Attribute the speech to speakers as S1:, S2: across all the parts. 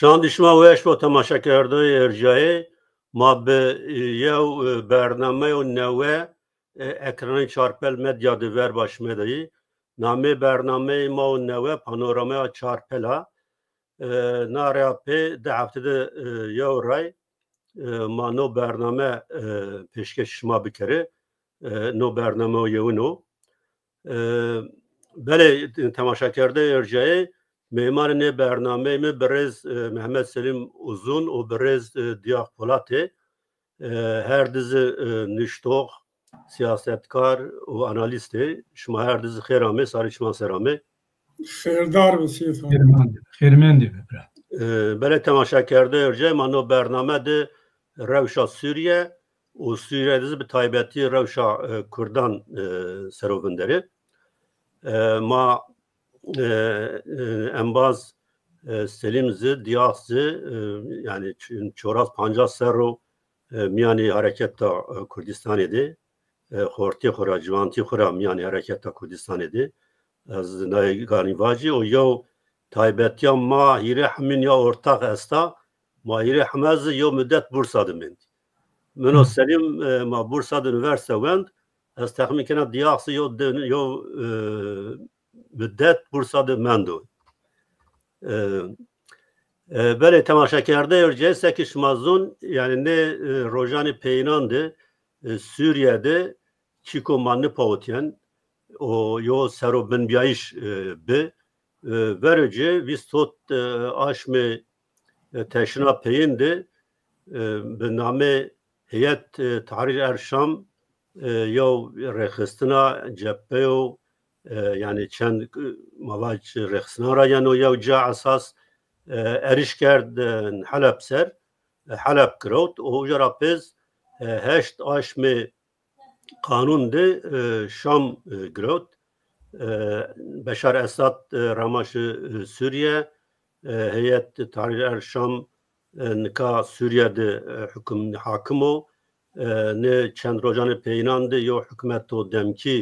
S1: شاندیشما ویش با تماشا کرده ارجایی ما به یو برنامه و نوه اکران چارپل مدیا دیور باش میدهی نامه برنامه ما و نوه پانورامه چارپل ها ناریا پی ده هفته ده یو رای ما نو برنامه پیشکش شما بکره نو برنامه و یو نو بله تماشا کرده ارجایی معمار نه برنامه می برز محمد سلیم uzun و برز دیاق پولاتی هر دیز نشتوق سیاستکار و آنالیستی شما هر دیز خیرامه ساری شما سرامه
S2: خیردار بسید
S3: خیرمندی ببرد
S1: بله تماشا کرده ارجای منو برنامه ده روشا سوریه و سوریه دیز به تایبتی روشا کردان سروبندره ما انباز سلیم زی دیاخ زی yani çoraz 50 سر میانی حرکت تا کردستان دی خورتی خورا جوانتی خورا میانی حرکت تا کردستان دی از نایگانی واجی و یو تایبتیا ما هیره همین یا ortak استا ما هیره همز یو مدت بورسا دمند منو سلیم ما بورسا دنورسه وند از تخمین کنه دیاخ زی یو مدت بورسا دمندو بله تماشا کرده ارجایسته که شمازون yani ne rojani peynandı Suriye'de çiko manı pavutyen o yo sero ben biayiş be verici vistot aşme teşna peyindi be name heyet tahrir erşam yo rekhistana cepheyo yani çend mavaç rekhistana ra yani yo ca asas eriş کرد حلب سر حلب کروت و جرا پیز هشت آشم قانون ده شام کروت بشار اسد راماش سوریه هیئت تحریر شام نکا سوریه ده حکم حاکمو نه چند روزانه پیینان ده یو حکومت و دمکی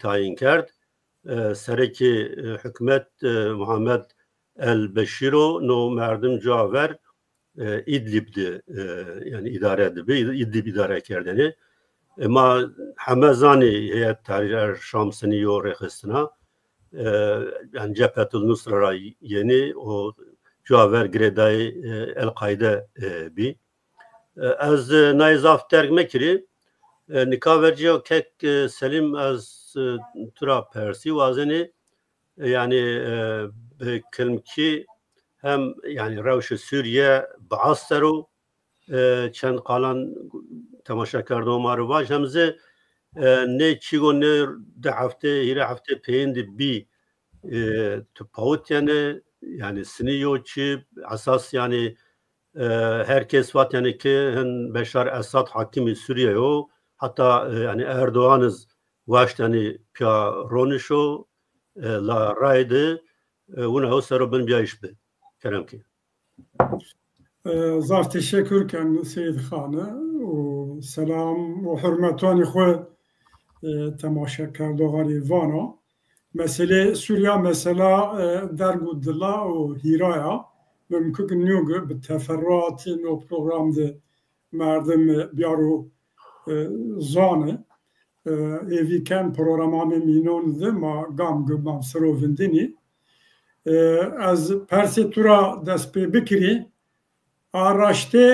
S1: تعیین کرد سرکی حکومت محمد El-Beşiro no merdim caver İdlib'di yani idare edildi. İdlib idare kerdeni. Ama Hamazani heyet tahrir Şams'ını yo rekhistana yani Cephetul Nusra yeni o caver gredai El-Kaide bi. Az naizaf tergme kiri nikaverci kek Selim az tura persi vazeni yani kelmki hem yani revş Suriye baastero çend kalan temaşa kardom arvaj hemze ne çigo ne de hafte hire hafte peyindi bi tu paut yani siniyo çi asas yani herkes vat yani ki Beşar Esad hakimi Suriye yo hatta yani Erdoğan'ız vaş yani pya ronişo la raydı ونه سر بن بیایش به کرم کی
S2: زاف تشکر کن سید خانه و سلام و حرمتانی خو تماشا کردگاری وانا مسئله سوریا مسئله درگو دلا و هیرایا ممکن نیوگ به تفرعات نو پروگرام ده مردم بیارو زانه ایوی کن پروگرامانی مینون ده ما گام گم سرو وندینی از پرسیتورا دست پی بکری araşte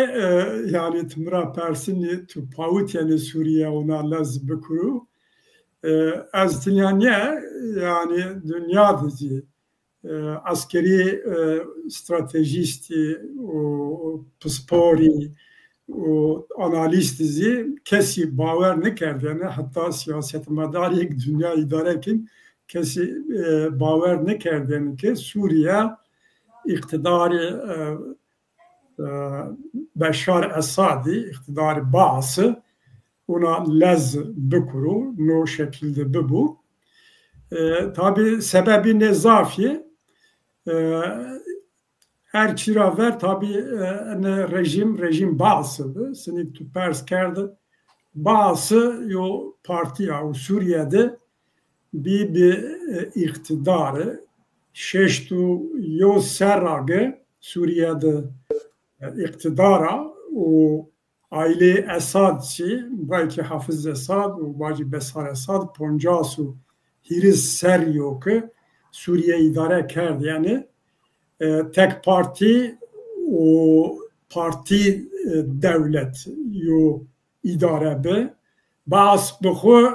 S2: yani tımra persini tu pavut yani Suriye ona laz bükuru az dünyaya yani dünya dizi askeri stratejisti o pspori o analist dizi kesi baver ne kerdene hatta siyaset madari dünya idarekin kesi baver ne kerdene ki Suriye iktidarı Beşar Esad'i iktidarı bağısı ona lez bükuru no şekilde bu. Tabi sebebi ne zafi her çiraver tabi ne rejim bağısıdı. Seni tu pers kerdi. Bağısı yo partiya o Suriye'de bir iktidarı şeştu yo serrage Suriye'de iktidara o aile Esad belki Hafız Esad و باجی Besar Esad 50 hiriz ser yok Suriye idare کرد yani tek parti o parti devlet yo idare be bas bxu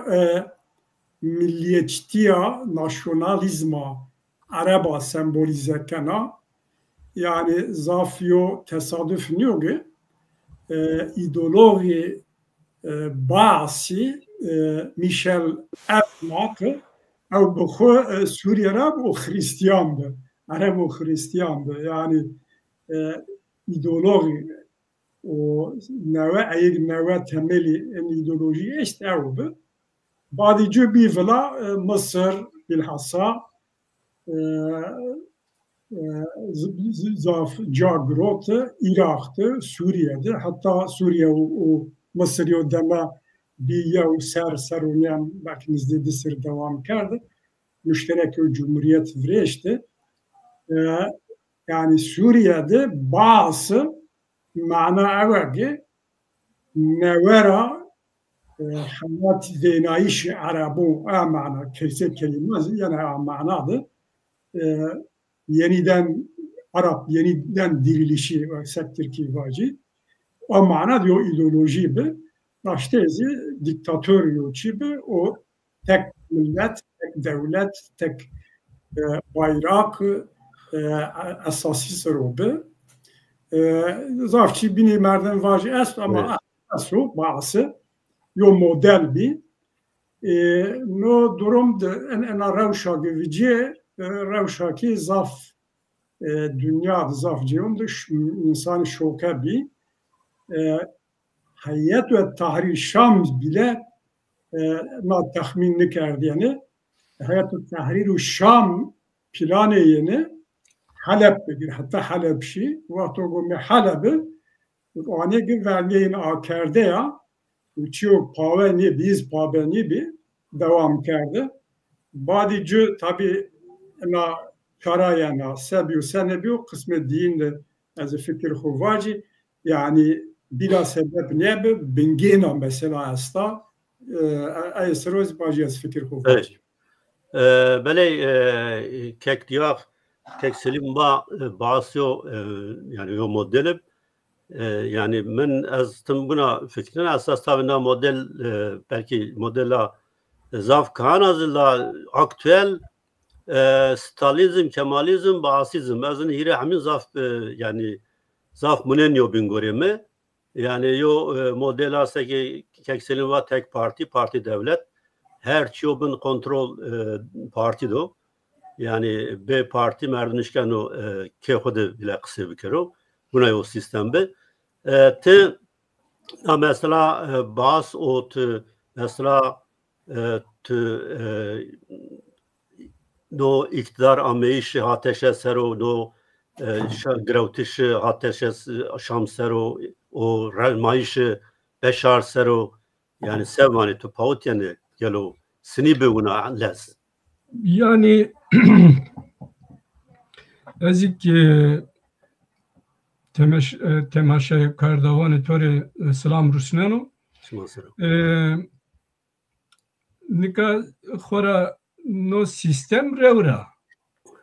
S2: milliyetçiya nasyonalizma araba sembolize kena yani zafiyo tesadüf niyoge ideoloji Baasi Michel Efmak ev bxu Suriye ra bu Hristiyan be Arab o Hristiyan be yani ideoloji o neve temeli en ideoloji işte ev be badici bir vela Mısır bilhassa zaf Cagrot'ı, Irak'tı, Suriye'de. Hatta Suriye o Mısır'ı deme bir yav seruyen belki sır devam kerdi. Müşterek Cumhuriyet vreşti. Yani Suriye'de bazı mana evveli nevera hayat zenayişi Arabı amana kelimesi yani amanadı. Yeniden Arap yeniden dirilişi sektir ki vacı o mana diyor ideoloji bi baştezi diktatör yoçi bi o tek millet tek devlet tek bayrak esası serobe zarfçı bini merden vacı est ama asu bazı yo model bi no durum de en revşa gevici revşaki zaf dünya zaf cihundur insan şoka bi Hayat ve Tahrir Şam bile na tahmin kerdi yani Hayat ve Tahrir Şam planı yeni Halep bir hatta Halepşi vakti o Halep'i o ane gün vermeyin akerde ya uçuyor paveni biz paveni bir devam kerdi. Badici tabi na karayana sebiyo senebiyo kısmı dinde az fikir huvacı yani bila sebep ne be bingena mesela asta ayesroz bacı az fikir huvacı.
S1: Böyle kek diyaf kek selim basyo yani yo modelim yani men az buna fikrin asas tabi na model belki modela zaf kan azla aktüel Stalizm, Kemalizm, Basizm. Azın hire hamin zaf yani zaf munenyo bingoreme. Yani yo modela seki kekselin va tek parti devlet. Her çiyobun kontrol parti do. Yani B parti merdinişken o kehodu bile kısa bir kere o. Buna yo sistemde. Te mesela bas o mesela no iktidar ameyiş hateşe sero no grevtiş hateşe şam sero o ralmayış beşar sero yani sevmani tu paut yani gelo sini buna les
S3: yani ezik temaşa kardavanı tore selam rusnano nika khora no sistem revra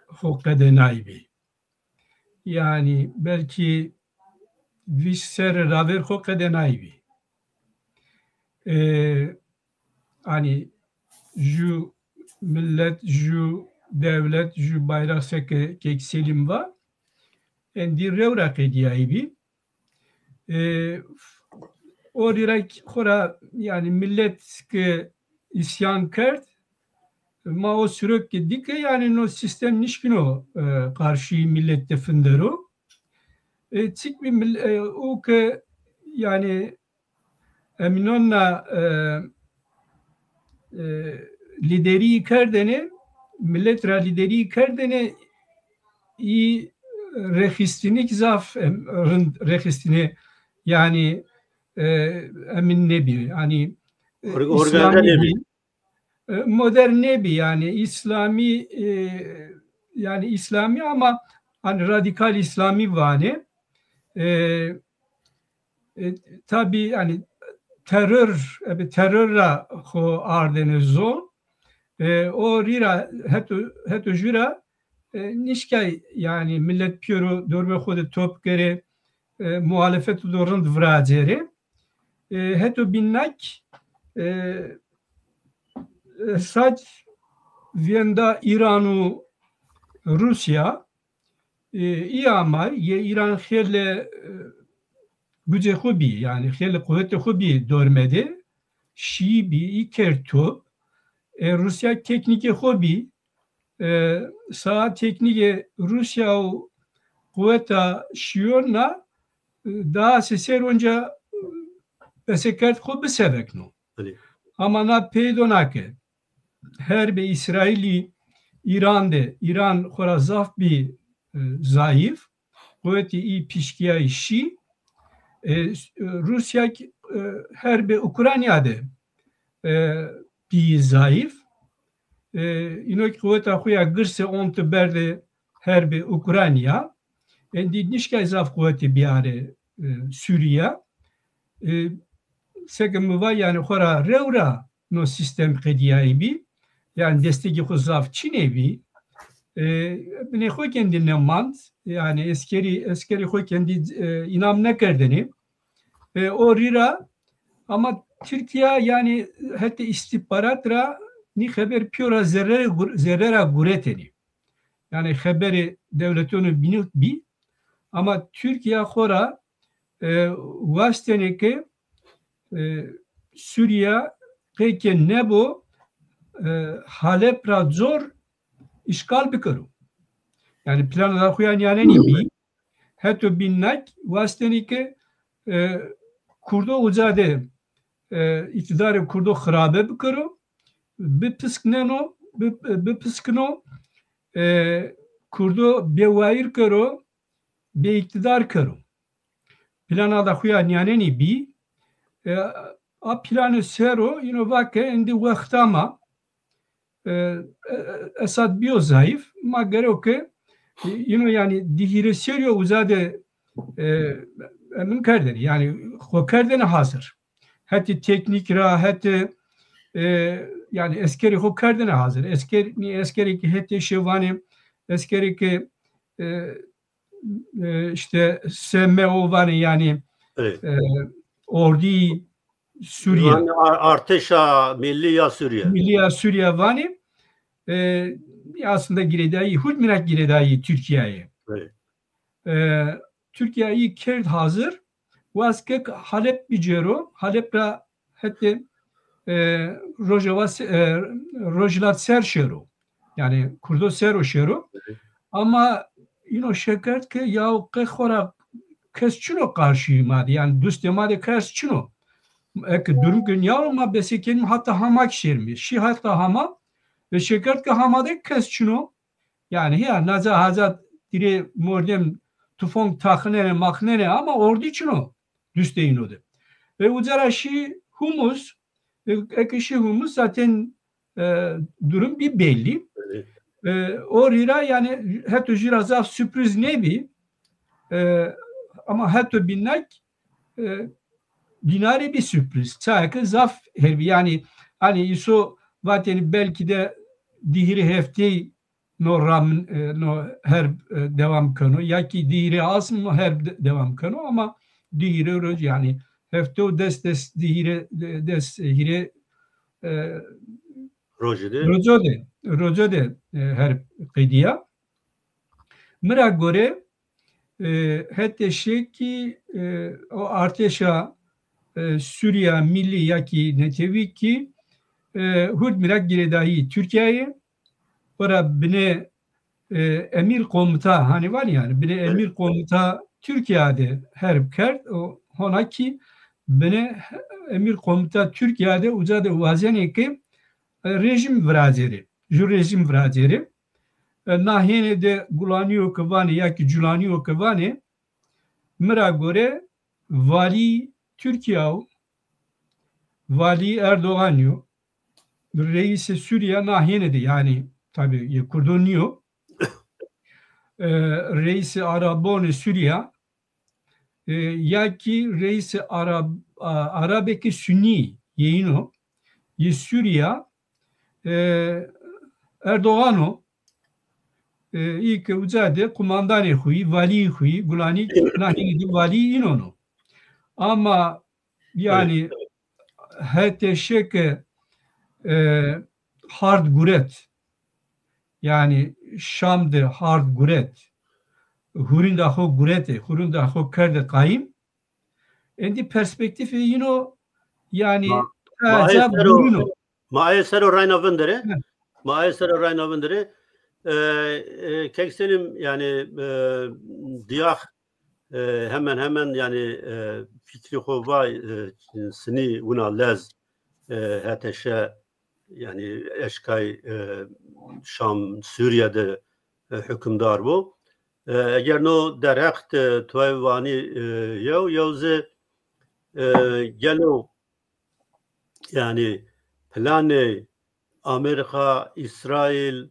S3: hokade naibi yani belki visser raver hokade naibi hani ju millet ju devlet ju bayrak seke kekselim va endi revra kediyaibi o direk khora yani millet ke isyan kert ma o sürekli dike yani no sistem nişkino karşı millette fındero tik bir o ke yani eminonna lideri kerdene millet ra lideri kerdene i rehistinik zaf rehistini yani emin nebi yani İslami modern nebi yani İslami yani İslami ama hani radikal İslami vane tabi yani terörra ho ardenezo o rira heto jura nişkay yani millet piyoro dorbe xode top gere muhalefet dorund vracere heto binnak saç viyenda İranu Rusya iyi ama İran hele güce خوبی yani خیلی قوت خوبی دارمده شیبی کرتو Rusya teknik خوبی saat teknik Rusya kuvveta şiyona daha seser önce besekert خوب besevekno ama na peydonake her bir İsraili İran khora zaf bir zayıf kuvveti iyi pişkiya şi Rusya her bir Ukrayna'da bir zayıf. İnok kuvveta huya gırse ontu berde her bir Ukrayna. Endi nişkay zaf kuvveti bir are Suriye. Sekem var yani hora revra no sistem kediyayi bi. Yani desteki hu zaf Çin'e bi. Ne hu kendine mant yani eskeri hu kendi inam ne kerdeni. O rira ama Türkiye yani hatta istihbaratra ni haber piyora zerrera gureteni. Yani haberi devletini binut bi ama Türkiye khora vasteneke Suriye peki ne bu Halep'ra zor işgal bikaru. Yani planlar kuyan yani ni bi hatta binnak vasteneke Kurdo uzade iktidarı Kurdo kharabe bikaru bipskno Kurdo bewayir karo be iktidar karo plana da xuya nyaneni bi a planı sero vake indi vaktama Esad bio zayıf ma gerek ki yani dihire seriyo uzade emin kerdeni yani o kerdeni hazır hatta teknik ra hatta yani eskeri ho kerdene hazır eskeri ki hatta şevani eskeri ki işte SMO var yani
S1: evet.
S3: Ordu Suriye
S1: yani Arteşa Milliya Suriye
S3: Milliya Suriye vani aslında giredayi hudmirak giredayi Türkiye'ye
S1: evet.
S3: Türkiye'yi kerd hazır vaskek Halep bicero Halep'ra hatta Rojlat ser şero yani Kurdo sero şero ama şekert ki ya khora kes çuno karşı madi yani dostemade kes çuno ek durum gün yarma beseken hatta hamak şermiş şi hatta hama ve şekert ki hamade kes çuno yani ya naza hazat dire mordem tufon takhnene makhnene ama ordu çuno düsteyin ode ve uzara şi humus ekşi humus zaten durum bir belli. Evet. O rira yani hatta jirazaf sürpriz nebi ama hatta binnak dinare bir sürpriz. Çayakı zaf herbi yani hani iso vaten belki de dihri hefti no ram no her devam konu ya ki dihri az mı her devam konu ama dihri yani hefto des dihri des hire Rojode her kediya. Mira göre hatta şey ki o arteşa Suriye milli yaki netevi ki hudmirak giredahi Türkiye'ye para bine emir komuta hani var yani bine emir komuta Türkiye'de her kert o ona ki bine emir komuta Türkiye'de uzadı vazene ki rejim vraceri, ju rejim vraceri nahene de gulaniyo kavani ya ki culaniyo kavani mira göre vali Türkiye vali Erdoğan'yo reisi Suriye nahene de yani tabi kurdoniyo رئیس عربان سوریه یکی رئیس عربی که سنی اینو یه سوریه اردوغانو ای که وزاده کماندان خوی ولی خوی گلانی نهی ولی اینونو ama yani HTŞ hard guret yani Şam'da hard guret hurunda ho gurete hurunda ho kerde kayım endi perspektifi yino yani
S1: Maesero Rayna Vindere kekselim yani diyah hemen yani fikri xova sini buna lez HTŞ yani eşkay Şam Suriye'de hükümdar bu. Eğer no derekt tuayvani yevze gelo yani planı Amerika, İsrail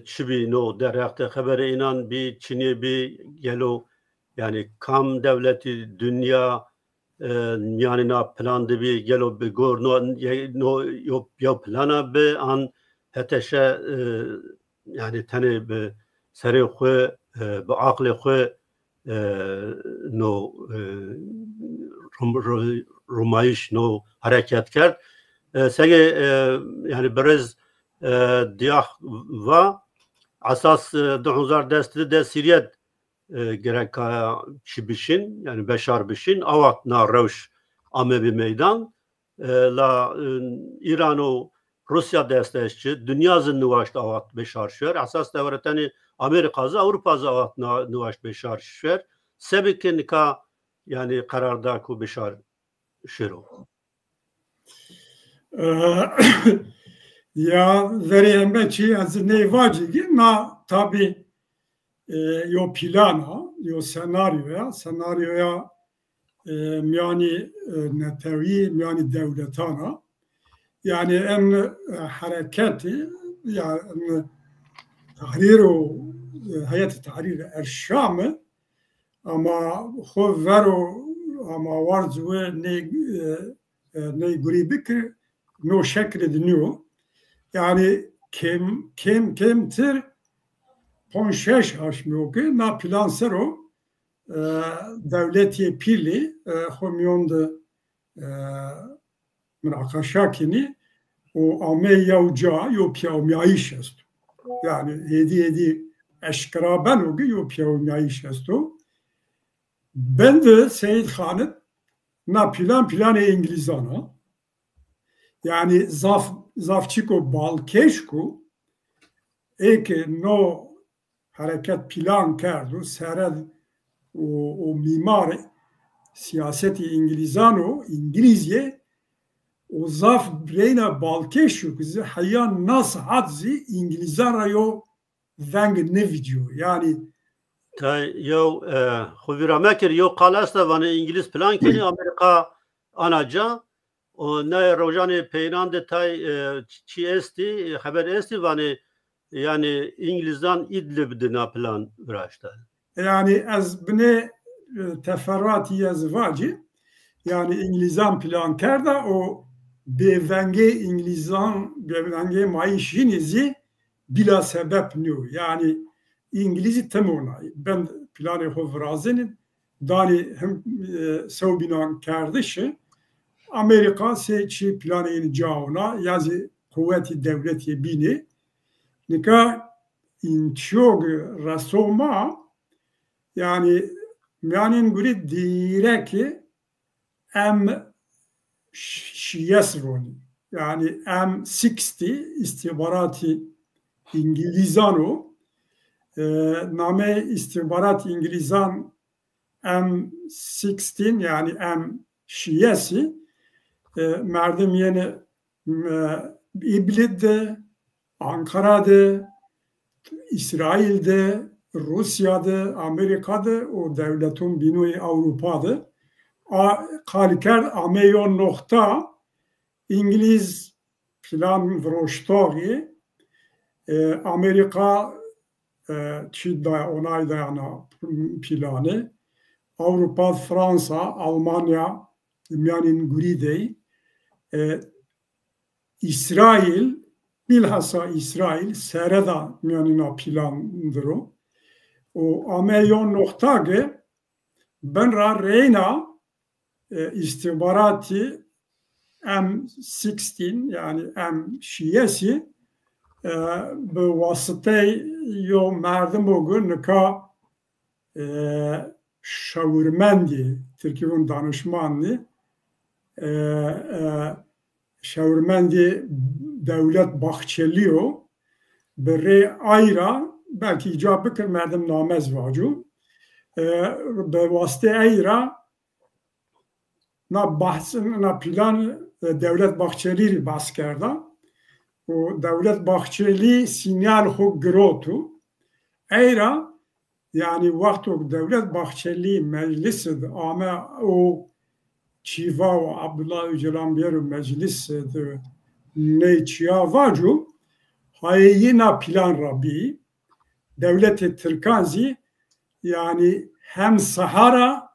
S1: çibi no derekt haberi inan bir Çin'i bir gelo yani kam devleti dünya yani na plandı bir gelo bir gor no yo plana be an HTŞ yani tane be seri xwe be akli xwe no rumayiş no hareket kerd sege yani biraz diyah va asas 2010 de Suriye gerek çibişin yani beşar bişin avat na revş ame bir meydan la İran'o Rusya desteşçi dünya zınnuvaşt avat beşar şer asas devleteni Amerika'za Avrupa'za avat nuvaşt beşar şer sebekin ka yani kararda ku beşar şero
S2: ya vereyim ki az ne vacigi na tabi yo plana yo senaryoya yani netevi yani devletana yani en hareketi yani tahriru hayat tahrir Şam'ı ama xovero ama varz ve ne gribik no şekil diniyor yani kemtir ponşeş haşmıyor ki na plansero devletiye pili xomyonda münakaşakini o ame yavca yo piyavmyayiş esto yani hedi eşkara ben o gi yo piyavmyayiş esto ben de Seyit Han'ın na plan İngilizana yani Zavçiko Balkeşku eke no hareket plan kerdu sered o mimar siyaseti İngilizano İngilizce o zaf breyna Balkeşku kızı hayyan nas hadzi İngilizara yo veng ne video yani
S1: yo xubira mekir yo qalasta vani İngiliz plan keni Amerika anaca o ne rojani peynande tay çi esti haber esti vani yani İngiliz'den İdlib'de na plan uğraştı.
S2: Yani az bine teferruatı yazıvacı yani İngiliz'den plan kerda o bevenge İngiliz'den bevenge maişinizi bila sebep nü yani İngiliz'i temuna ben planı hovrazinin dani hem sevbinan kerdişi Amerika seçi planı cauna yazı kuvveti devleti bini nika inçog rasoma yani guri direki em şiyesroni yani M60 istihbarati İngilizano name istihbarat İngilizan M16 yani M şiyesi merdim yeni İblid'de Ankara'da İsrail'de Rusya'da Amerika'da o devletin binoy Avrupa'da kaliker ameyon nokta İngiliz plan vroştari Amerika çi onay dayana planı Avrupa, Fransa, Almanya dünyanın guri İsrail bilhassa İsrail sereda dünyanın planıdır o amelyon nokta ki ben reyna istihbarati M16 yani M şiyesi bu vasıta yo merdim bugün nika şavurmendi Türkiye'nin danışmanı şavurmendi devlet bahçeliyor beri ayra belki icap bikir merdim namez vacu be vasıta ayra na bahsın na plan devlet bahçeli bahs kerda o devlet bahçeli sinyal ho grotu ayra yani vakti devlet bahçeli meclisi ama o çiva ve Abdullah Öcalan bir meclis ne çiğa vacu hayina plan rabi devleti Türkanzi yani hem Sahara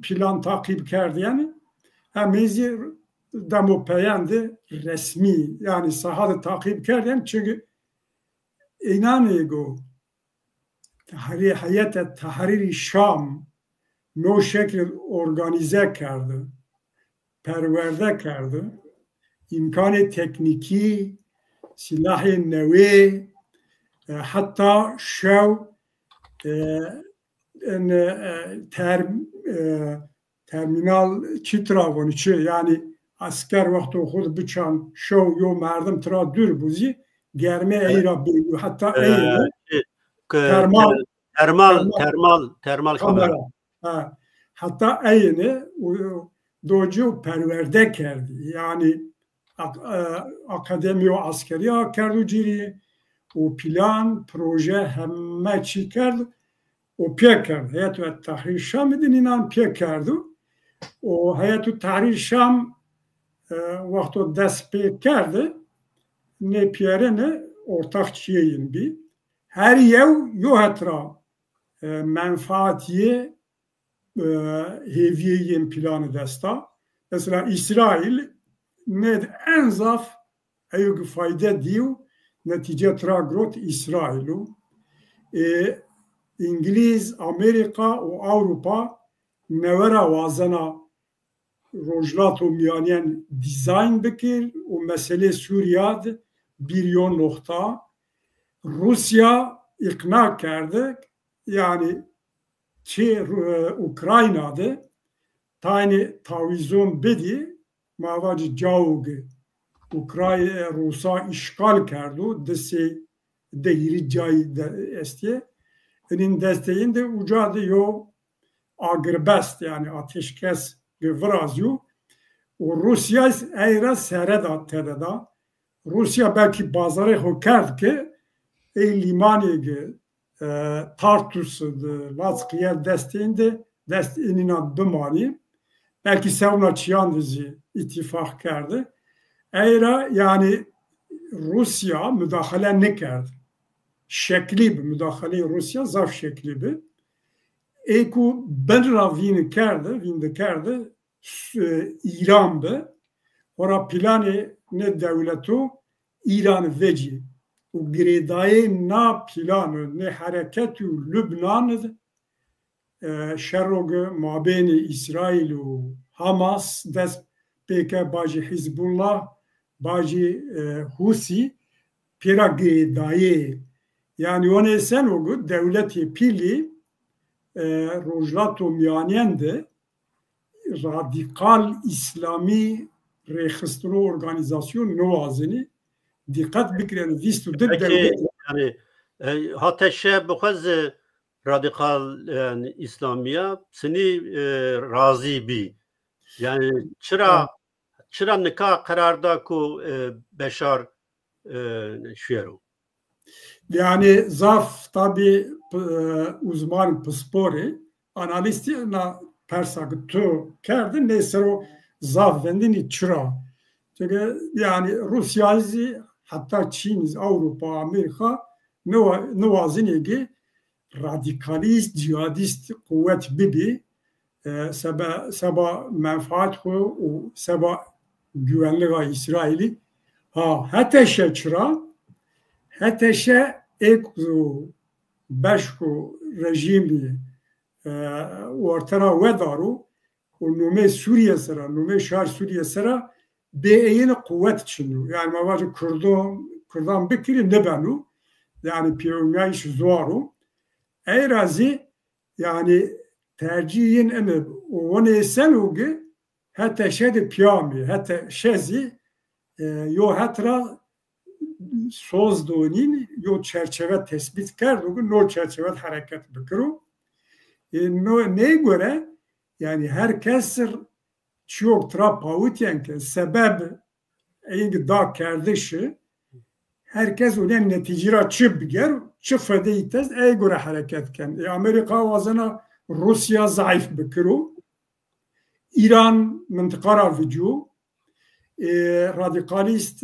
S2: plan takip kerdi yani hem ezi demo peyendi resmi yani Sahara takip kerdi çünkü inanıgo Hayat Tahrir Şam no şekil organize kerdi perverde kerdi imkanı tekniki silahı nevi hatta şev terminal çitravon içi yani asker vakti okur bıçan şev yo merdim tra dür buzi germe eyra biliyor hatta eyra
S1: termal kamera.
S2: Hatta aynı docu perverde kerdi. Yani akademi ve askeri kerdi ciri o plan, proje hemme çi kerdi. O pek kerdi. Hayat-ı Tahrir Şam edin inan pek kerdi. O Hayat-ı Tahrir Şam vakti dest pek kerdi. Ne piyere ne ortak çiyeyin bir. Her yev yohetra menfaatiye heviyeyin planı desta. Mesela İsrail ne en zaf ayık fayda diyor netice tragrot İsrail'u İngiliz, Amerika ve Avrupa nevera vazana rojlat o miyaniyen dizayn bikir o mesele Suriye'de bir yon nokta Rusya ikna kerdik yani ki Ukrayna'da tane tavizyon bedi mavacı cavgi Ukrayna Rus'a işgal kerdu dese değeri cayı estiye enin desteğinde ucadı yo agrbest yani ateşkes gıvrazyu o Rusya eyra sereda tedada Rusya belki bazarı hokerd ki limanı Tartus'u Lazkiye desteğinde desteğinin bimani belki sevna çiyandızi ittifak kerdi. Eyra yani Rusya müdahale ne kerdi? Şekli bir müdahale Rusya zaf şekli bir. Eku benra vini kerdi İran be. Ora planı ne devletu İran veci. O giredaye na planı ne hareketu Lübnan şerrogu mabeni İsrail ve Hamas dest peke bacı Hizbullah bacı Husi pira giredaye yani onu sen o devleti pili rojlato miyanende radikal İslami rehistro organizasyon novazini dikkat bikren vistu
S1: devlet yani hatta şey bu kez radikal yani İslamiye seni razı bi yani çıra nika kararda ku beşar şuero
S2: yani zaf tabi uzman pspori analisti na persak tu kerdi neyse o zaf vendini çıra çünkü yani Rusya'yı hatta Çin, Avrupa, Amerika نوازنێکی رادیکالیست جیهادیست قوت ببی سبا منفعت خو و سبا güvenlik İsrail'i هتشه چرا هتشه اکو بشکو رژیمی ورترا ودارو و نومه سوریه سرا نومه شهر سوریه سرا به این قوت چنو yani مواجه کردان بکری نبنو yani piyonayış zoru ey razi yani tercihin eme onu sen oge hatta şeyde piyami hatta şezi yo hatra söz donin yo çerçeve tespit kardu no çerçeve hareket bikru no ne göre yani herkes çok trapavutyen ki sebep en da kardeşi herkes onun neticira çı biger çı fedeytez ey göre hareket ken Amerika vazına Rusya zayıf bikru İran mıntıkara video radikalist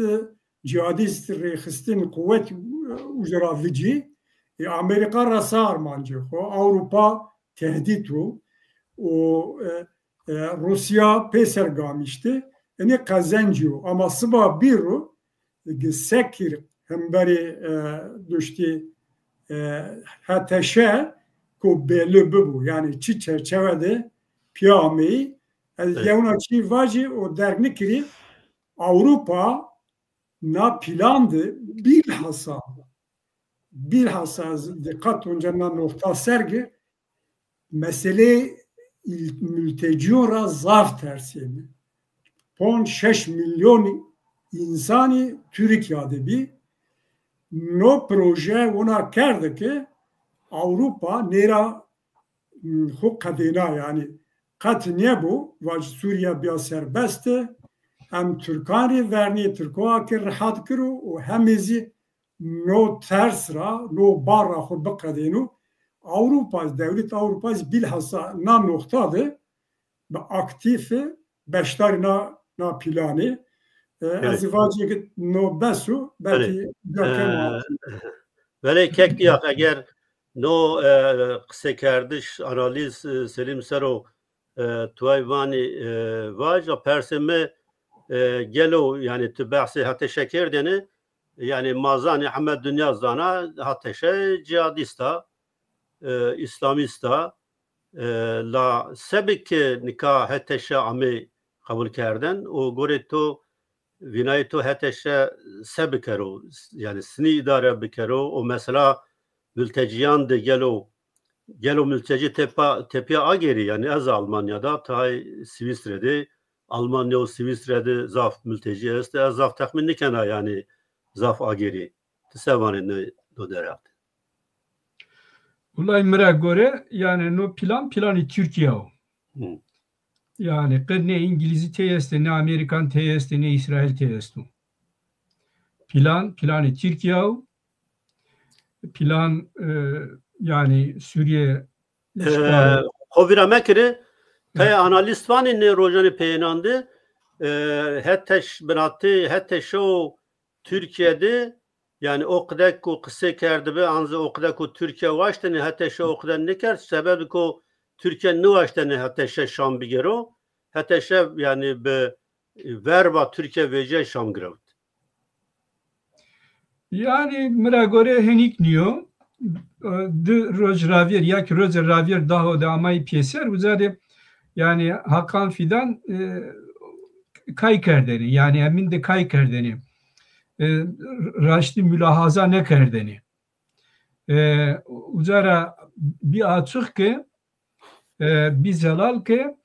S2: cihadist rexistin kuvvet ujra vici Amerika rasa armancı Avrupa tehdit o Rusya pesergamişti yani kazancı ama sıba biru sekir hemberi düştü hateşe ko belli bu yani çi çerçevede piyami yavuna çi vacı o dernikri Avrupa na plandı bilhassa dikkat öncenden nokta sergi mesele mülteciora zaf tersini 6 milyon insani Türkiye'de bir no proje ona kerdi ki Avrupa nera hukadina yani kat ne bu ve Suriye bir serbestti hem Türkani verni Türkoğa ki rahat kuru o hemizi no tersra no barra xo baqadinu Avrupa devlet Avrupa bilhassa na noktadı ve aktif beşler na planı azivacı no besu belki
S1: veli kek diyak eğer no kısa kardeş analiz Selim Sero tuayvani vaja perseme gelo yani tübahsi hatta şeker deni yani mazani Ahmet Dünya zana hatta şey cihadista İslamista la sebek nikah hatta şey ame kabul kerden o gore to vinay to hatta şey sebekero yani sni idare bekero o mesela mülteciyan de gelo mülteci tepe ageri yani az Almanya'da tay Svisre'de Almanya o Svisre'de zaf mülteci este zaf tahmin nikena yani zaf ageri tsevanı ne doderat.
S3: Ulay mera göre yani no planı Türkiye o. Yani ne İngiliz teyeste ne Amerikan teyeste ne İsrail teyeste. Planı Türkiye o. Plan yani Suriye
S1: Hovira mekri tay analist vani ne rojani peynandı hattaş binatı hatta şu Türkiye'de yani o kadar ko kısa kerdi be anza o kadar ko Türkiye vaştani hatta şu o kadar ne ker sebebi ko Türkiye ne vaştani hatta şey Şam bigero hatta şey yani be verba Türkiye vece Şam gravt.
S3: Yani mera göre henik niyo de roj ravier yak roj ravier daha da amay pieser uzade yani Hakan Fidan kay kerdeni yani emin de kay kerdeni raşti mülahaza ne kerdeni uzara bir açık ki bir zelal ki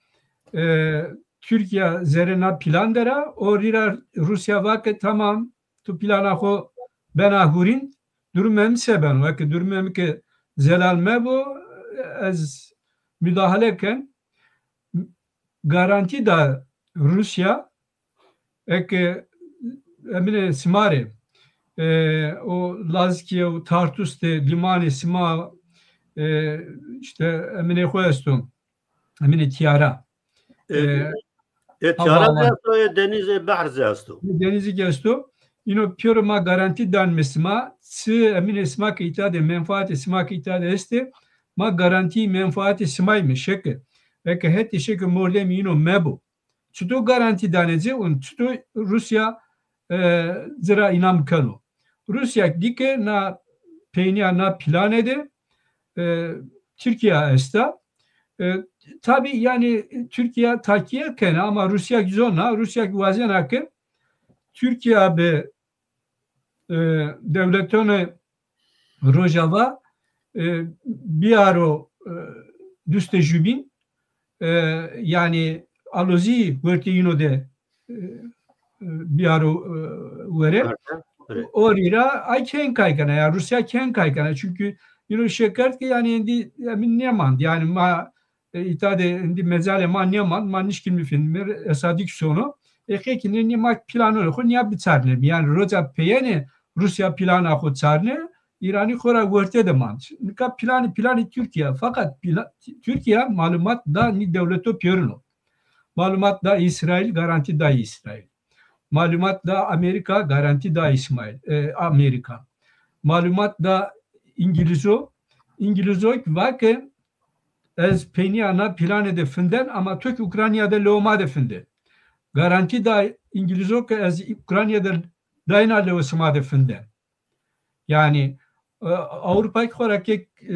S3: Türkiye zerena plan dera orira Rusya vakit tamam tu plana ho ben ahurin durmem seben vakit durmem ki zelal me bu az müdahaleken garanti da Rusya ek emine simare o Lazkiye Tartus'te limanı sima işte emine koyastum emine tiyara
S1: tiyara denize bahar zastu
S3: denizi gestu ino pior ma garanti dan mesma si emin esma ki itade menfaat esma ki itade este ma garanti menfaat esmay mi şeke ve heti şeke mordem ino mebu çuto garanti danece un çuto Rusya zira inam kanu Rusya dike na peyniya na planede Türkiye esta tabi yani Türkiye takiye ken ama Rusya güzona Rusya güvazen hakkı Türkiye be devletine Rojava biaro düste jubin yani alozi vertino de biaro vere orira ay ken kaykana ya Rusya ken kaykana çünkü yine şekert ki yani indi emin niyaman yani ma itade indi mezale ma niyaman ma nişkin filmler esadik sonu ekekinin nimak planı ko niya bitarne yani roja peyene Rusya planı ko çarne İran'ı kora verte de man nika planı Türkiye fakat Türkiye malumat da ni devleto piyorno malumat da İsrail garanti da İsrail malumat da Amerika garanti da Amerika malumat da İngilizo vake ez peniyana planı de finden ama Türk Ukrayna'da loma de finde garanti da İngilizo ki ez Ukrayna'da dayna levsma de finden yani Avrupa olarak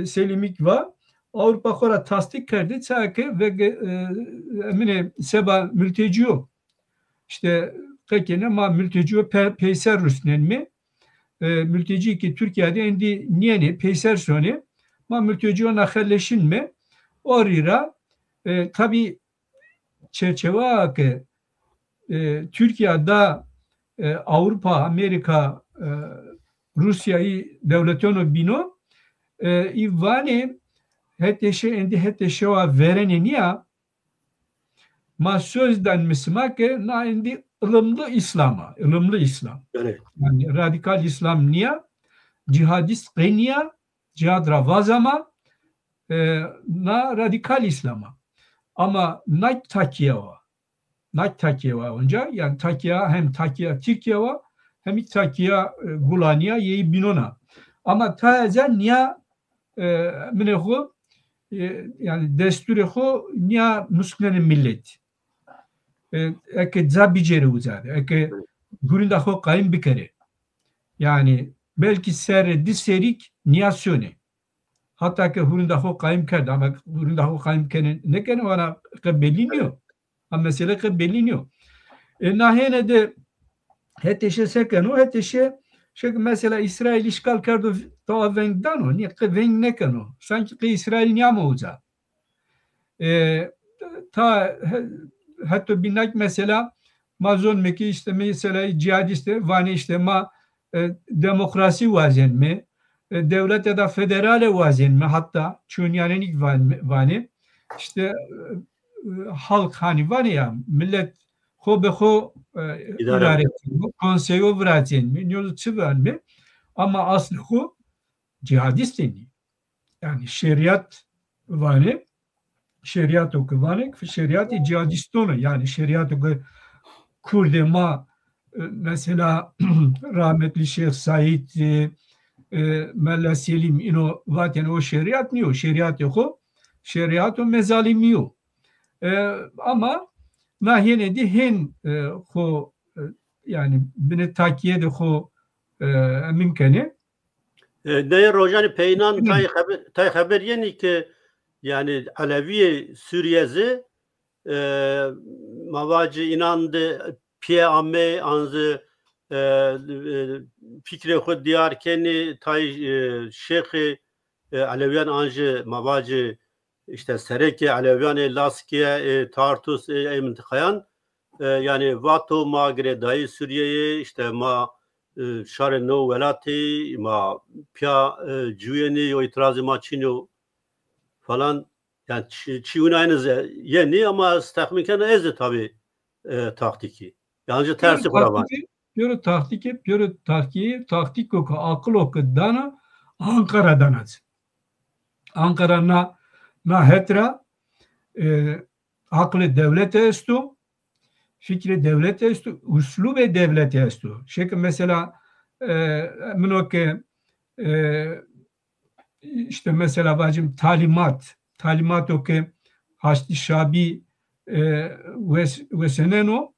S3: selimik var Avrupa olarak tasdik kerdi çake ve emine seba mülteciyo işte kekene ma mülteciyo peyser Rusnen mi mülteci ki Türkiye'de indi niyeni peyser soni ma mülteciyo nakhalleşin mi orira tabi çerçeve ki Türkiye'de Avrupa Amerika Rusya'yı devletonu bino ivane heteşe endi heteşe wa verene niya ma sözden mismak na endi ılımlı İslam'a ılımlı İslam
S1: evet.
S3: Yani radikal İslam niya cihadist niya cihad ravazama na radikal İslam'a ama nak takiye var onca yani takiye hem takiye Türkiye var hem takiye Gulaniya yeyi binona ama tazen niya minehu yani desturihu niya musklenin millet eke zabiceri uzade eke gurunda ho kayın bir kere yani belki serre diserik niyasyone hatta ki gurunda ho kayın kerdi ama gurunda ho kayın kene ne kene ona beliniyor ama mesele beliniyor nahene de heteşe sekeno heteşe mesela İsrail işgal kerdo ta vengdano niye ki veng ne keno sanki ki İsrail niyama uza ta hatta binak mesela mazon meki işte mesela cihadiste vani işte ma demokrasi vazen mi devlet ya da federale vazen mi hatta çünyanenik vani işte halk hani var ya millet ho idare ediyor konseyo vraten mi yolu çıvan mi ama aslı ho cihadist yani şeriat vani şeriat okuvane şeriat-ı cihadistona yani şeriat Kurdema mesela rahmetli Şeyh Said Mella Selim ino zaten o şeriat niyo şeriat yok şeriat o mezalim niyo ama nahiyene de hen ho yani bine takiye de ho mümkün
S1: değer rojani peynan tay haber yeni ki yani Alevi Suriye'zi mavacı inandı piye amme anzı fikre xud diyar keni tay şeyh Aleviyan anjı mavacı işte sereke Aleviyan Laskiye Tartus mintikayan yani vato magre dayı Suriye'ye işte ma şarı no velati ma piya cüyeni o itirazı ma çino falan yani çiğun aynı yeni ama tahminken ezdi tabi taktiki. Yalnızca tersi kuraban.
S3: Piyoro taktik oku akıl oku dana Ankara'dan az. Ankara na hetra aklı devlete estu fikri devlet est, uslub devlet est. Şekil mesela minoke işte mesela bacım talimat o ki Haçlı Şabi ve seneno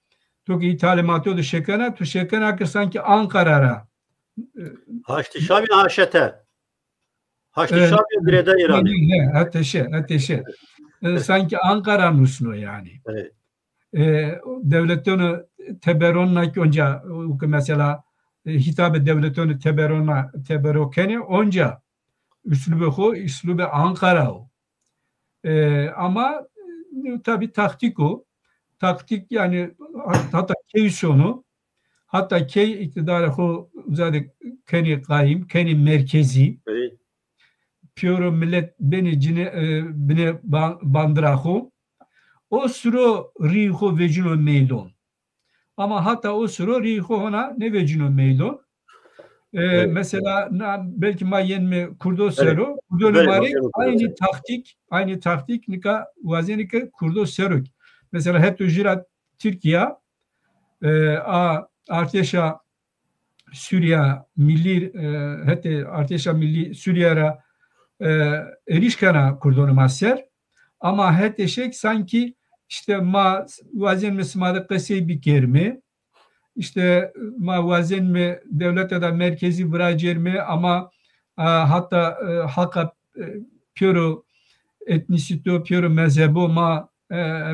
S3: to ki talimatı da şekana tu şekana ki sanki Ankara'ra
S1: Haçlı Şabi haşete Haçlı Şabi birede İran'ı
S3: ateşe sanki Ankara'nın usnu yani.
S1: Evet.
S3: Devletin teberonla ki önce mesela hitabı devletin teberokeni önce üslubu Ankara o. Ama tabii taktik yani hatta keysonu hatta key iktidarı o zaten kendi kaim kendi merkezi
S1: Evet.
S3: piyoro millet beni bandırahu o suro riho vecino meydon ama hatta o suro riho ona ne vecino meydon evet. Mesela belki mayen kurdo sero kurdo numari aynı taktik nika vazenike kurdo serok mesela hep ücret Türkiye arteşa Suriye milli hatta arteşa milli Suriye'ra erişkana kurdonu maser ama hatta şey sanki işte vazen mesmada kısay bir kerme işte vazen mi devlet ya da merkezi bırakır mı ama hatta halka piyoro etnisito piyoro mezhebu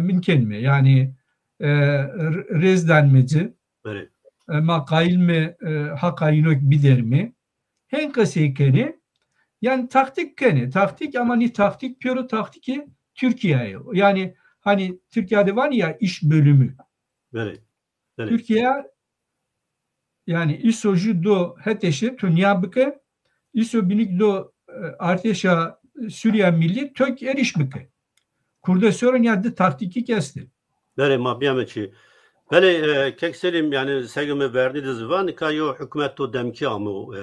S3: mümkün mi yani rezdenmeci
S1: Evet.
S3: Ma kail mi haka inok bilir mi hen kısay keni yani taktik ama ni taktik piyoro taktiki Türkiye'ye yani hani Türkiye'de var ya iş bölümü
S1: Evet.
S3: Türkiye yani isoju do heteşe tunyabıke iso binik do arteşa Suriye milli tök erişbıke kurda sorun yadı taktiki kesti.
S1: Bere ma biyameçi. Bele kekselim yani segimi verdi dizvan kayo hükümetto demki amu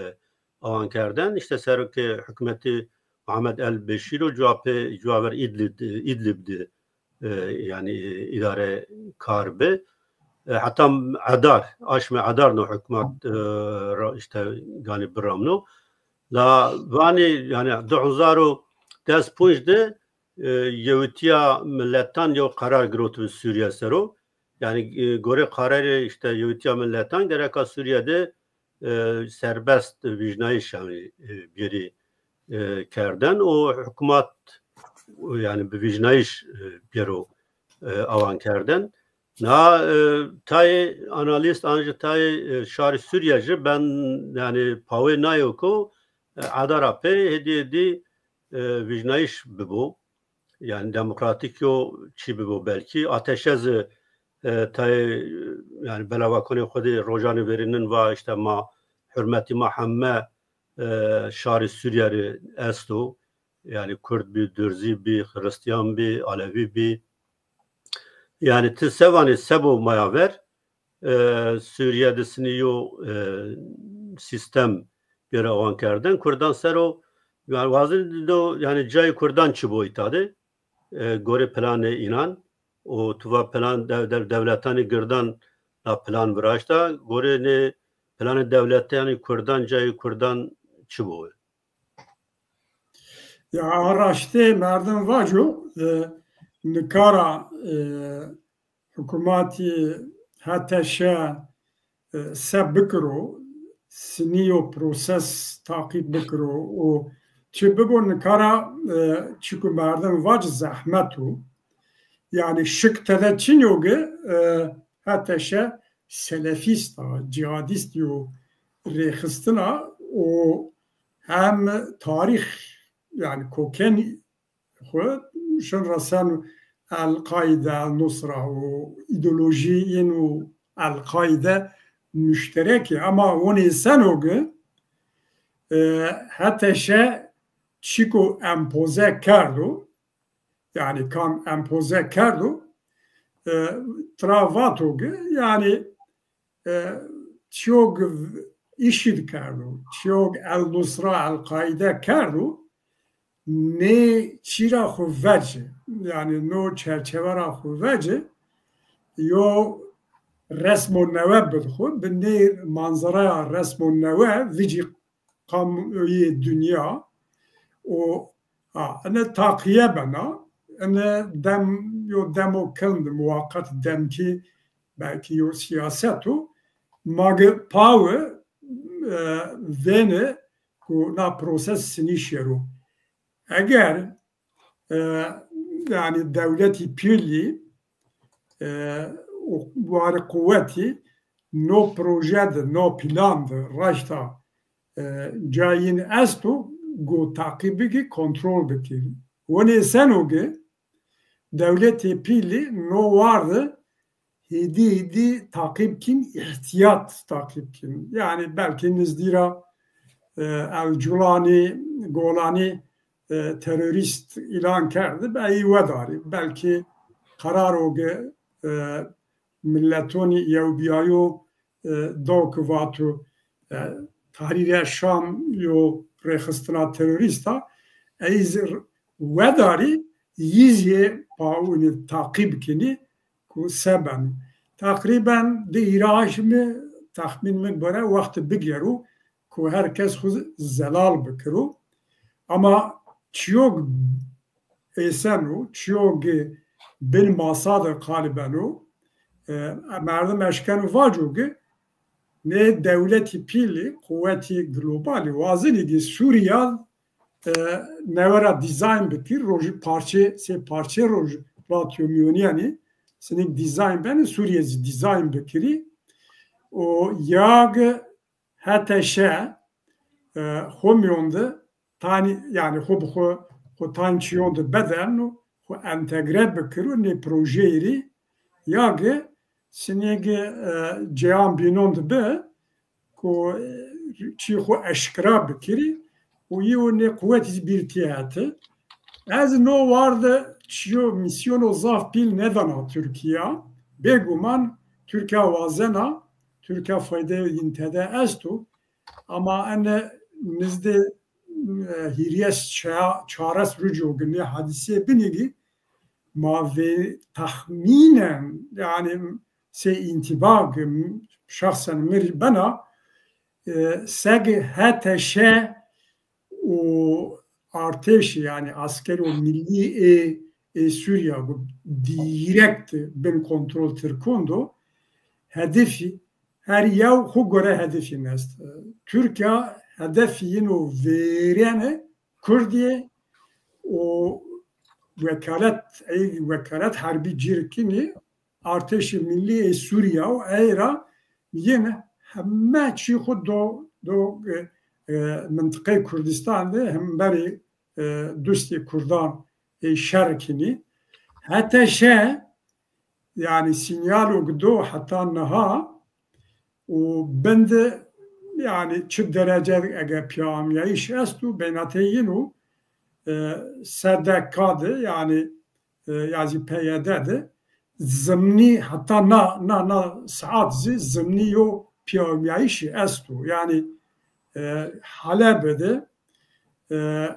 S1: avankerden işte serki hükümeti Ahmet el Beşiro cevabı İdlib'di yani idare karbe hatta adar aşme adar no hükümet işte yani bramno la vani yani 2015'de Yevtiya milletten yo karar girotu Suriye sero yani göre kararı işte Yevtiya milletten gereka Suriye'de serbest vicnayiş yani biri kerden o hükümet yani bir vicnayiş biro avan kerden na tay analist anca tay şari Suriyeci ben yani pave nayoko adara pe hediye vicnayiş bu yani demokratik yo çi bu belki ateşez tay yani belavakone khodi rojanı verinin va işte ma hürmeti mahamme şari Suriyeri esto yani Kürt bir, Dürzi bir, Hristiyan bir, Alevi bir yani tisevani sebo mayaver Suriye'de siniyo sistem bir avan kerden Kürdan sero yani vazir do yani cay Kürdan çibo itade gore planı inan o tuva plan devletani girdan la plan bıraşta gore ne planı devlette yani Kürdan cay Kürdan çibo
S2: ya araştı merdan vacu nikara hükümeti hateşe se bikro siniyo proses takip bikro o çibigo nikara çünkü merdan vac zahmetu yani şık tede çinyoge hateşe selefista cihadist yo rehistına o hem tarih yani koken şun rasan el-Kaide, el-Nusra o ideolojiyin o el-Kaide müştereki ama onu insan o gün hateşe çiko empoze kardu yani kam empoze kardu travato yani çok işit kardu çok el-Nusra el-Kaide kardu ne çira xuvvece yani no çerçevera xuvvece yo رسم و نوه بدخود بنه منظره رسم و نوه ویجی قاموی دنیا و انا تاقیه بنا انا دمو کند موقت دم کی belki o siyasetu mage pawe vene ku na proses sinişeru eğer yani devleti pirli var kuvveti no projede no planda raşta cayin estu go takibi ki kontrol bekir. Onu sen oge devleti pirli no vardı hedi takip kim ihtiyat takip kim yani belki nizdira el Culani Golani terörist ilan kerdi beyi vedari belki karar oge milletoni yevbiyayo dokuvatu Tahrir-i Şam yo rexistina terörista eiz vedari yizye pauni takip kini ku seben takriben de iraşmi tahmin mi böyle vakti bigeru ku herkes zelal bikiru ama çok esenu çok bil masada kalibenu merdem eşkenu vacugi ne devleti pili kuvveti globali vazini di Suriye nevera dizayn bikir roji parça roji ratio miyoniyani senin dizayn ben Suriye'zi dizayn bikiri o yag hateşe homyonda tani yani ho tançiyonda beden ho entegre bikiru ne projeyri yag sinege cehan binonda be ko çi ho eşkra bikiri o yiyo ne kuvvetiz bir tiyatı az no vardı çiyo misyon o zaf pil nedana Türkiye beguman Türkiye vazena Türkiye fayda yintede estu ama ene nizde hiriyes çares rücu günü hadise binigi ma ve tahminen yani se intibag şahsen mir bana seg hateşe o arteş yani asker o milli Suriye direkt ben kontrol terkondo hedefi her yav xu göre hedefi nest Türkiye hedefiyin o verene Kürdiye o vekalet harbi cirkini arteşi milli Suriye o eyra yine hemme çi xu do منطقه کردستان ده هم بری دوستی کردان شرکینی حتی شه yani sinyal ogdu hatta naha o bende yani çi derece ege piyamiye iş estu benateyinu sadakadı yani yazı peyededi zımni hatta na saat zımni yo piyamiye iş estu yani Halep'de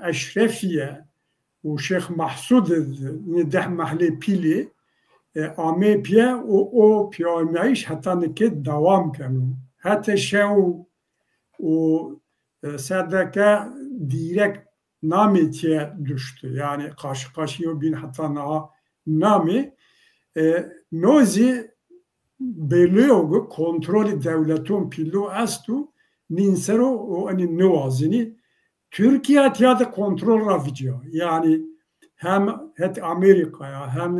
S2: Eşrefiye و Şeyh Mahsud ده محله پیلی آمه پیه او پیامایش حتی نکه دوام کنو حتی شو و صدقه direkt nametiye düştü. Yani karşı karşıya bin hatta nami nozi belirli kontrolü devletin pillu astu ninsero o ani nevazini Türkiye tiyatı kontrol rafici yani hem Amerika'ya hem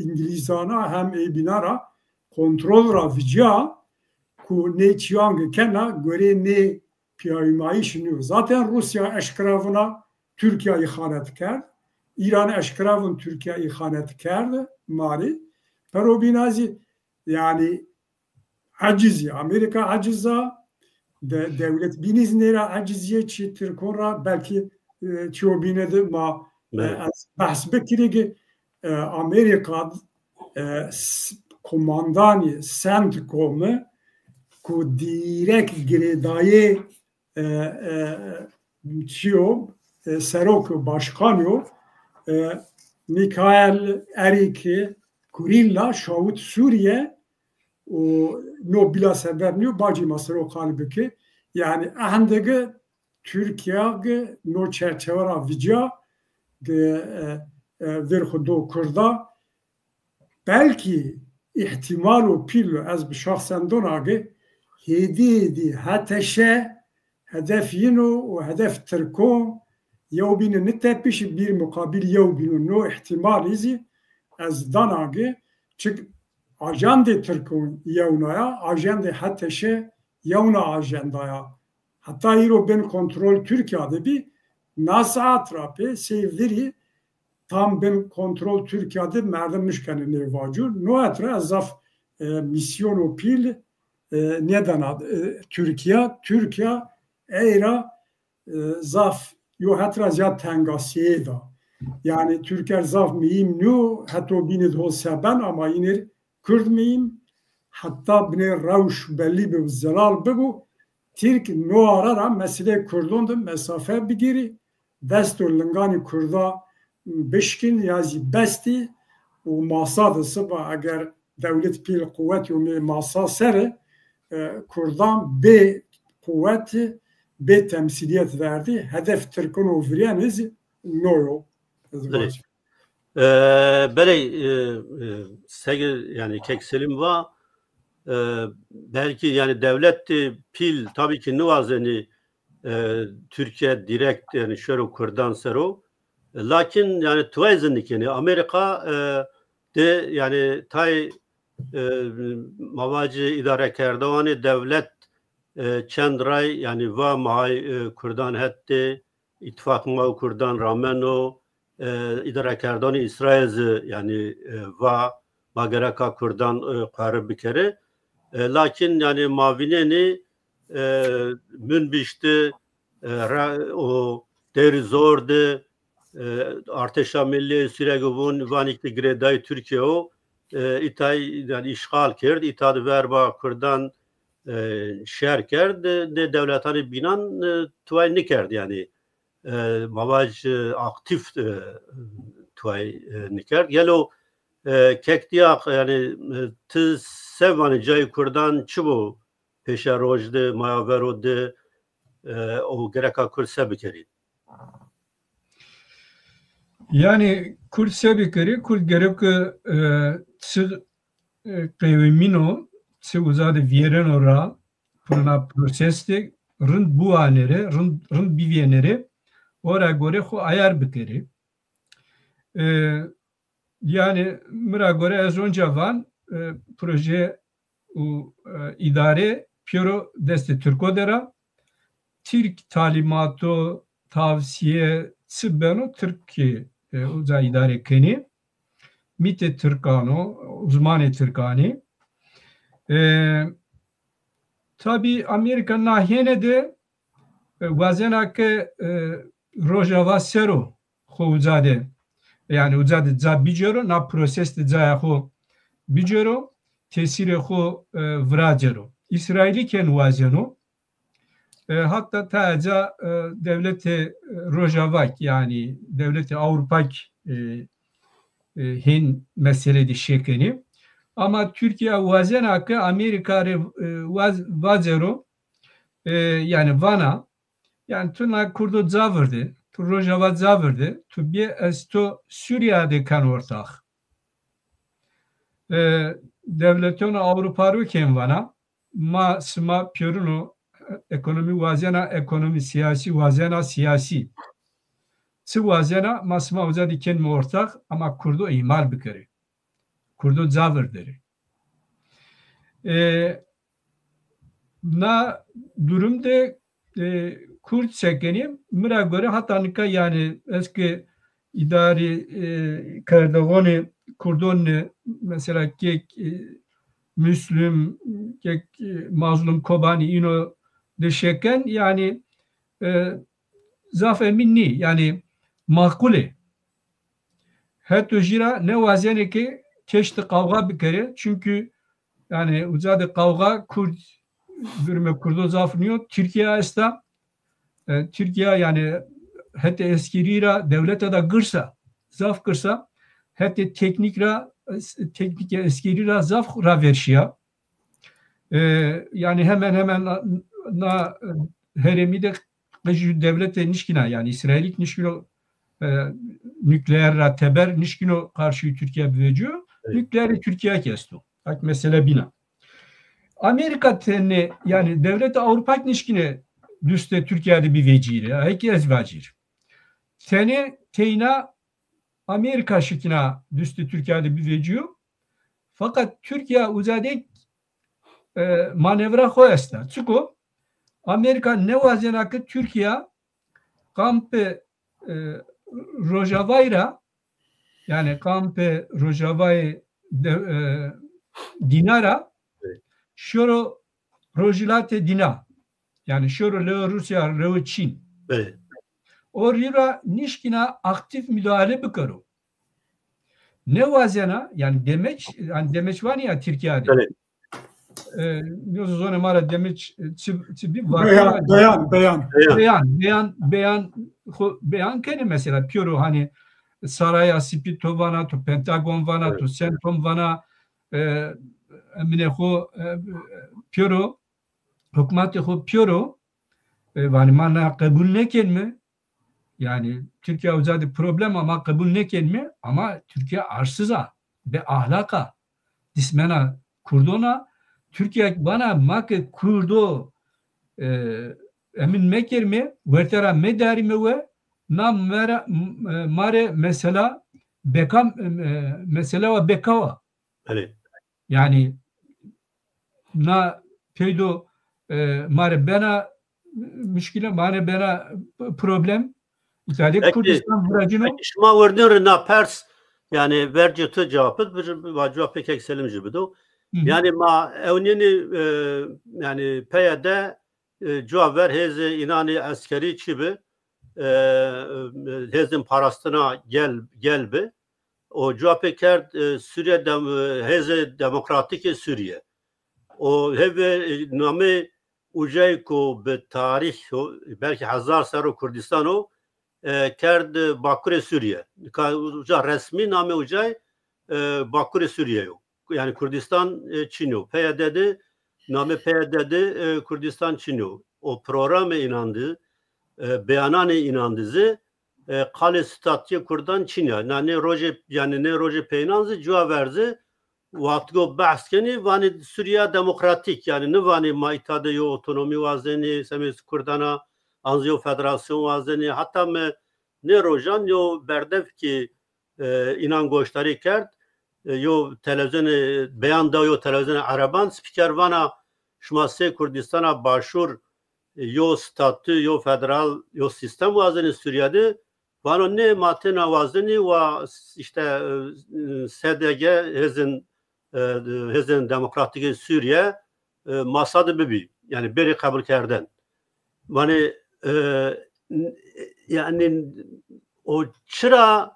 S2: İngilizana hem binara kontrol rafici ku ne çiyang kena göre ne piyamayı şunu zaten Rusya eşkrafına Türkiye ihanet kerd İran eşkrafın Türkiye ihanet kerd mali pero binazi yani acizi Amerika aciza devlet biniznera aciziye çitir kora belki çoğu binedi ma bahs bekiri ki Amerika komandani CENTCOM'u ku direkt gredaye çiyo serok başkanı Mikhail Eriki Kurilla şahut Suriye و نو بلا سبب نیو باجی مصر و قالب که yani اهندگه ترکیه نو چرچورا ویجا در خودو کردا belki ihtimal o pil az bir şahsen donage hedi hateşe hedef yino ve hedef Türko yew binin nitepiş bir mukabil yew binin no ihtimal izi az donage çık ajande Türko yevnaya ajande hateşe yevna ajandaya hatta hiro ben kontrol Türkiye'de bir NASA atrapı sevdiri tam ben kontrol Türkiye'de merdem müşkeni nevacur. No etre zaf misyon o pil neden Türkiye eyra zaf yo hatra ziyad tengasiye da. Yani Türkiye zaf miyim nu hatta binid ho seben ama inir Kürt miyim hatta bine ravş belli bir zelal bebu Türk no arara mesele Kurdon'da mesafe bigiri destur lingani Kurda بشکن یازی بستی و ماسا دسته با اگر دولت پیل قوت و ماسا سره کردان به قوت به تمثیلیت verdi hedef Türk'ün o vireniz noyo.
S1: Böyle yani kek selim var belki yani devlet pil tabii ki nuvazeni Türkiye direkt yani şöyle Kürdan sero lakin yani tuvaizin yani Amerika de yani tay mavacı idare kerdevani devlet çendray yani va mahay Kürdan hette ittifak mahu Kürdan rameno idare kerdevani İsrail yani va mageraka Kürdan qarı bir kere lakin yani mavineni münbişti o deri zordu Arteşa Milli Süregubun Vanikli Greday Türkiye o itay yani işgal kerdi itadı verba Kürdan şer kerdi de devletani binan tuay nikerdi yani mavaj aktif tuay nikerdi yelo kektiyak yani tız sevani cay Kürdan çubu peşa rojde mayaverode o gereka Kürtse bikeri.
S3: Yani Kürt sebekleri Kürt gerek tsı qevimino tsı uzade vieren ora pırna proseste rınd bu anere rınd bivienere ora göre xo ayar bikeri yani mıra göre az önce van proje idare piyoro deste Türko dera Türk talimatı tavsiye tsı beno Türkiye uza idare keni mite Türkano uzmanı Türkani tabi Amerika nahiyene de vazena ke rojava sero xo uzade yani uzade za bijero na proses de za xo bijero tesire xo vrajero İsraili ken vazeno hatta taca devleti Rojavak yani devleti Avrupak hin meseledi şekeni ama Türkiye vazen hakkı Amerika vazero yani vana yani tuna kurdu zavırdı tu Rojava zavırdı tu bir esto Suriye'de kan ortak devletin Avrupa ken vana ma sma pioruno ekonomi vazena ekonomi siyasi vazena siyasi sı vazena masma uzadi ken ortak ama kurdu ihmal bikeri kurdu zavır deri na durumda Kürt sekeni mıra göre hatta yani eski idari kardagoni kurdon mesela kek Müslüm kek mazlum Kobani ino deşeken yani zafer minni yani makule hatta jira ne vazene ki çeşitli kavga bir kere çünkü yani uzadı kavga Kürt bürme Kurdo zafınıyor Türkiye esta Türkiye yani hatta eskirira devlete de gırsa zaf gırsa hatta teknik eskirira zaf ra verşiya Yani hemen na heremi de devlete nişkina yani İsrail'lik nişkino nükleer teber nişkino karşı Türkiye büyücü nükleeri Türkiye kesti. Bak mesele bina. Amerika tenne yani devlet Avrupa nişkine düste Türkiye'de bir veciri. Herkes vecir. Teyna Amerika şıkına düste Türkiye'de bir veciri. Fakat Türkiye uzadek manevra koyasta. Çünkü Amerika ne vazenakı Türkiye kampe Rojavayra yani kampe Rojavay dinara şoro rojilate dina yani şoro le Rusya le Çin orira nişkina aktif müdahale bıkarı. Ne vazena yani demeç var ya Türkiye'de. Evet. Ne zaman mara demeç bir beyan kene mesela piyoro hani saraya spito vana to Pentagon vana to Centrum vana emine ho piyoro hükümeti ho piyoro yani mana kabul neken mi? Yani Türkiye uzadı problem ama kabul neken mi? Ama Türkiye arsıza ve ahlaka dismena kurdona Türkiye bana mak kurdo emin meker mi? Vertera medari mi ve nam mare mesela bekam mesela ve bekava.
S1: Evet.
S3: Yani na peydo mare bana müşkile mare bana problem İtalya Kurdistan virajını.
S1: Peki şuma vurdun na pers yani verci cevapı bir cevap pek ekselim jibido. Yani ma evnini yani peyde cevap ver heze inani askeri çibi hezin parastına gel be. O cevap kert Suriye heze demokratik Suriye. O heve name ucay ko be tarih belki 1000 sene Kurdistan o کرد باکور سوریه که اونجا رسمی نام اوجای باکور سوریه yani Kurdistan Çinyo PYD'de name PYD'de Kurdistan Çinyo o programa inandı beyanane inandızı kale statüye Kurdan Çinya yani ne roje peynanzı cevap verdi vatgo bahskeni vani Suriye demokratik yani ne vani maitade yo otonomi vazeni semis Kurdana Anziyo Federasyon vazeni hatta ne rojan yo berdef ki inan goştari kert yo televizyon beyan da yo televizyon Araban spiker vana şmase Kurdistan'a başvur yo statü yo federal yo sistem vazeni Suriye'de vana ne matena vazeni ve işte SDG hezin demokratik Suriye masada bibi yani beri kabul kerden yani yani o çıra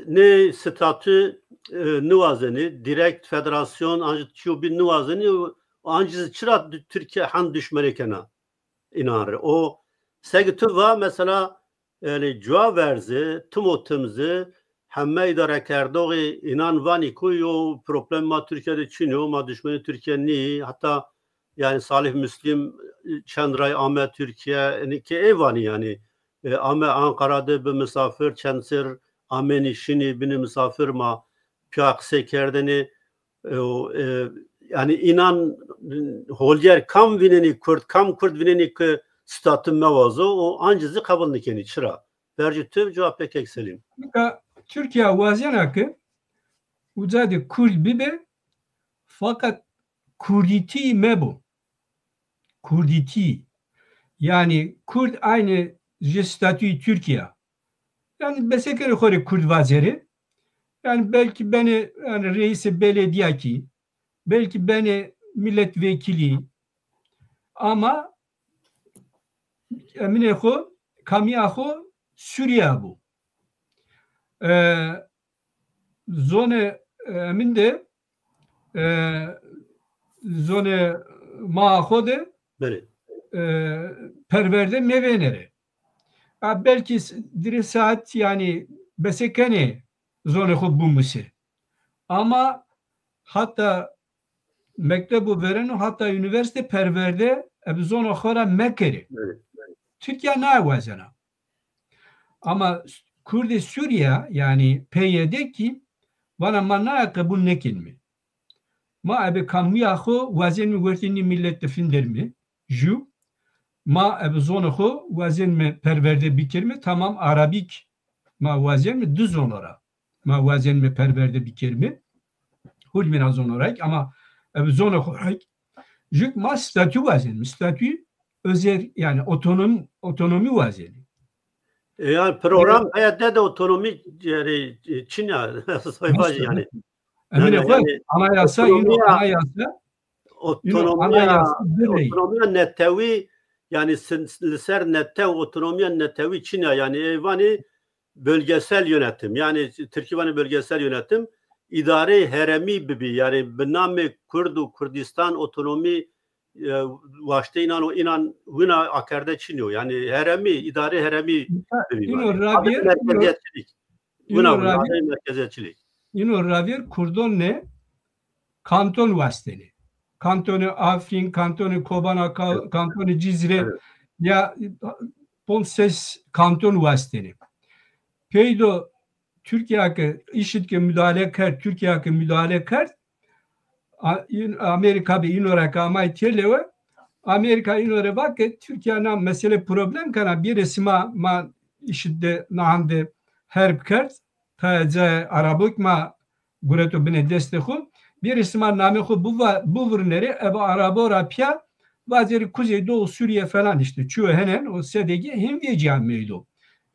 S1: ne statü nuvazeni direkt federasyon ancak çubi nuvazeni ancak çıra Türkiye han düşmerekena inanır. O segtü va mesela yani cevap verzi tüm otumzu hemme idare kerdoğu inan vani kuyo problem ma Türkiye'de Çinyo ma düşmeni Türkiye ni hatta yani Salih Müslim Çendray Ahmet Türkiye ki evani yani Ahmet Ankara'da bir misafir Çensir Ameni Şini bini misafir ma piyakse kerdeni yani inan holyer kam vineni kam Kürt vineni ki statüm mevazo o ancizı kabul nikeni çıra. Verci tüv cevap pek ekselim.
S3: Türkiye vaziyanakı uzadı Kürt bibe fakat Kurditi mebu. Kurditi yani Kürt aynı statü Türkiye. Yani besekeri hori Kürt vaziri. Yani belki beni yani reisi belediye ki belki beni milletvekili ama emineho kamiyaho Suriye bu. Zone eminde zone maahode perverde mevenere. Belki bir saat yani besekene zone hubbu musi. Ama hatta mektebu veren hatta üniversite perverde ebzon okhara mekeri. Türkiye ne vazena? Ama Kurdi Suriye yani PYD ki bana manaya kabul nekin mi? Ma ebe kamuya xo vazen mi vertini millet defindir mi? Ju ma ebe zona xo vazen mi perverde bikir mi? Tamam Arabik ma vazen mi düz onlara. Ma vazen mi perverde bikir mi? Hul min az olarak ama ebe zona olarak juk ma statü vazen mi? Statü özel yani otonomi vazeni.
S1: Yani program hayatta da otonomi yani Çin ya sayfacı yani.
S3: Emine koy anayasa
S1: otonomiya netevi yani ser netev otonomiya netevi Çin yani evani bölgesel yönetim yani Türkiye'nin bölgesel yönetim idare heremi bibi yani bename Kurdu Kurdistan otonomi vaşta inan huna akerde Çinyo yani heremi idare heremi bibi merkeziyetçilik huna merkeziyetçilik
S3: Ravier Kurdon ne kanton vasteni kantonu Afrin kantonu Kobana kantonu Cizre ya Ponses kanton vasteni Peydo Türkiye'ye işitke müdahale kert Türkiye'ye müdahale kert Amerika bir inorak ama tiyelewe Amerika inore bak Türkiye'nin mesele problem kana bir resma ma işitte nahande herb kert taze arabuk ma gureto bine destehu bir resma name hu bu vurneri eba arabo rapya vaziri kuzey doğu Suriye falan işte çuğu henen o sedegi hem veciham meydo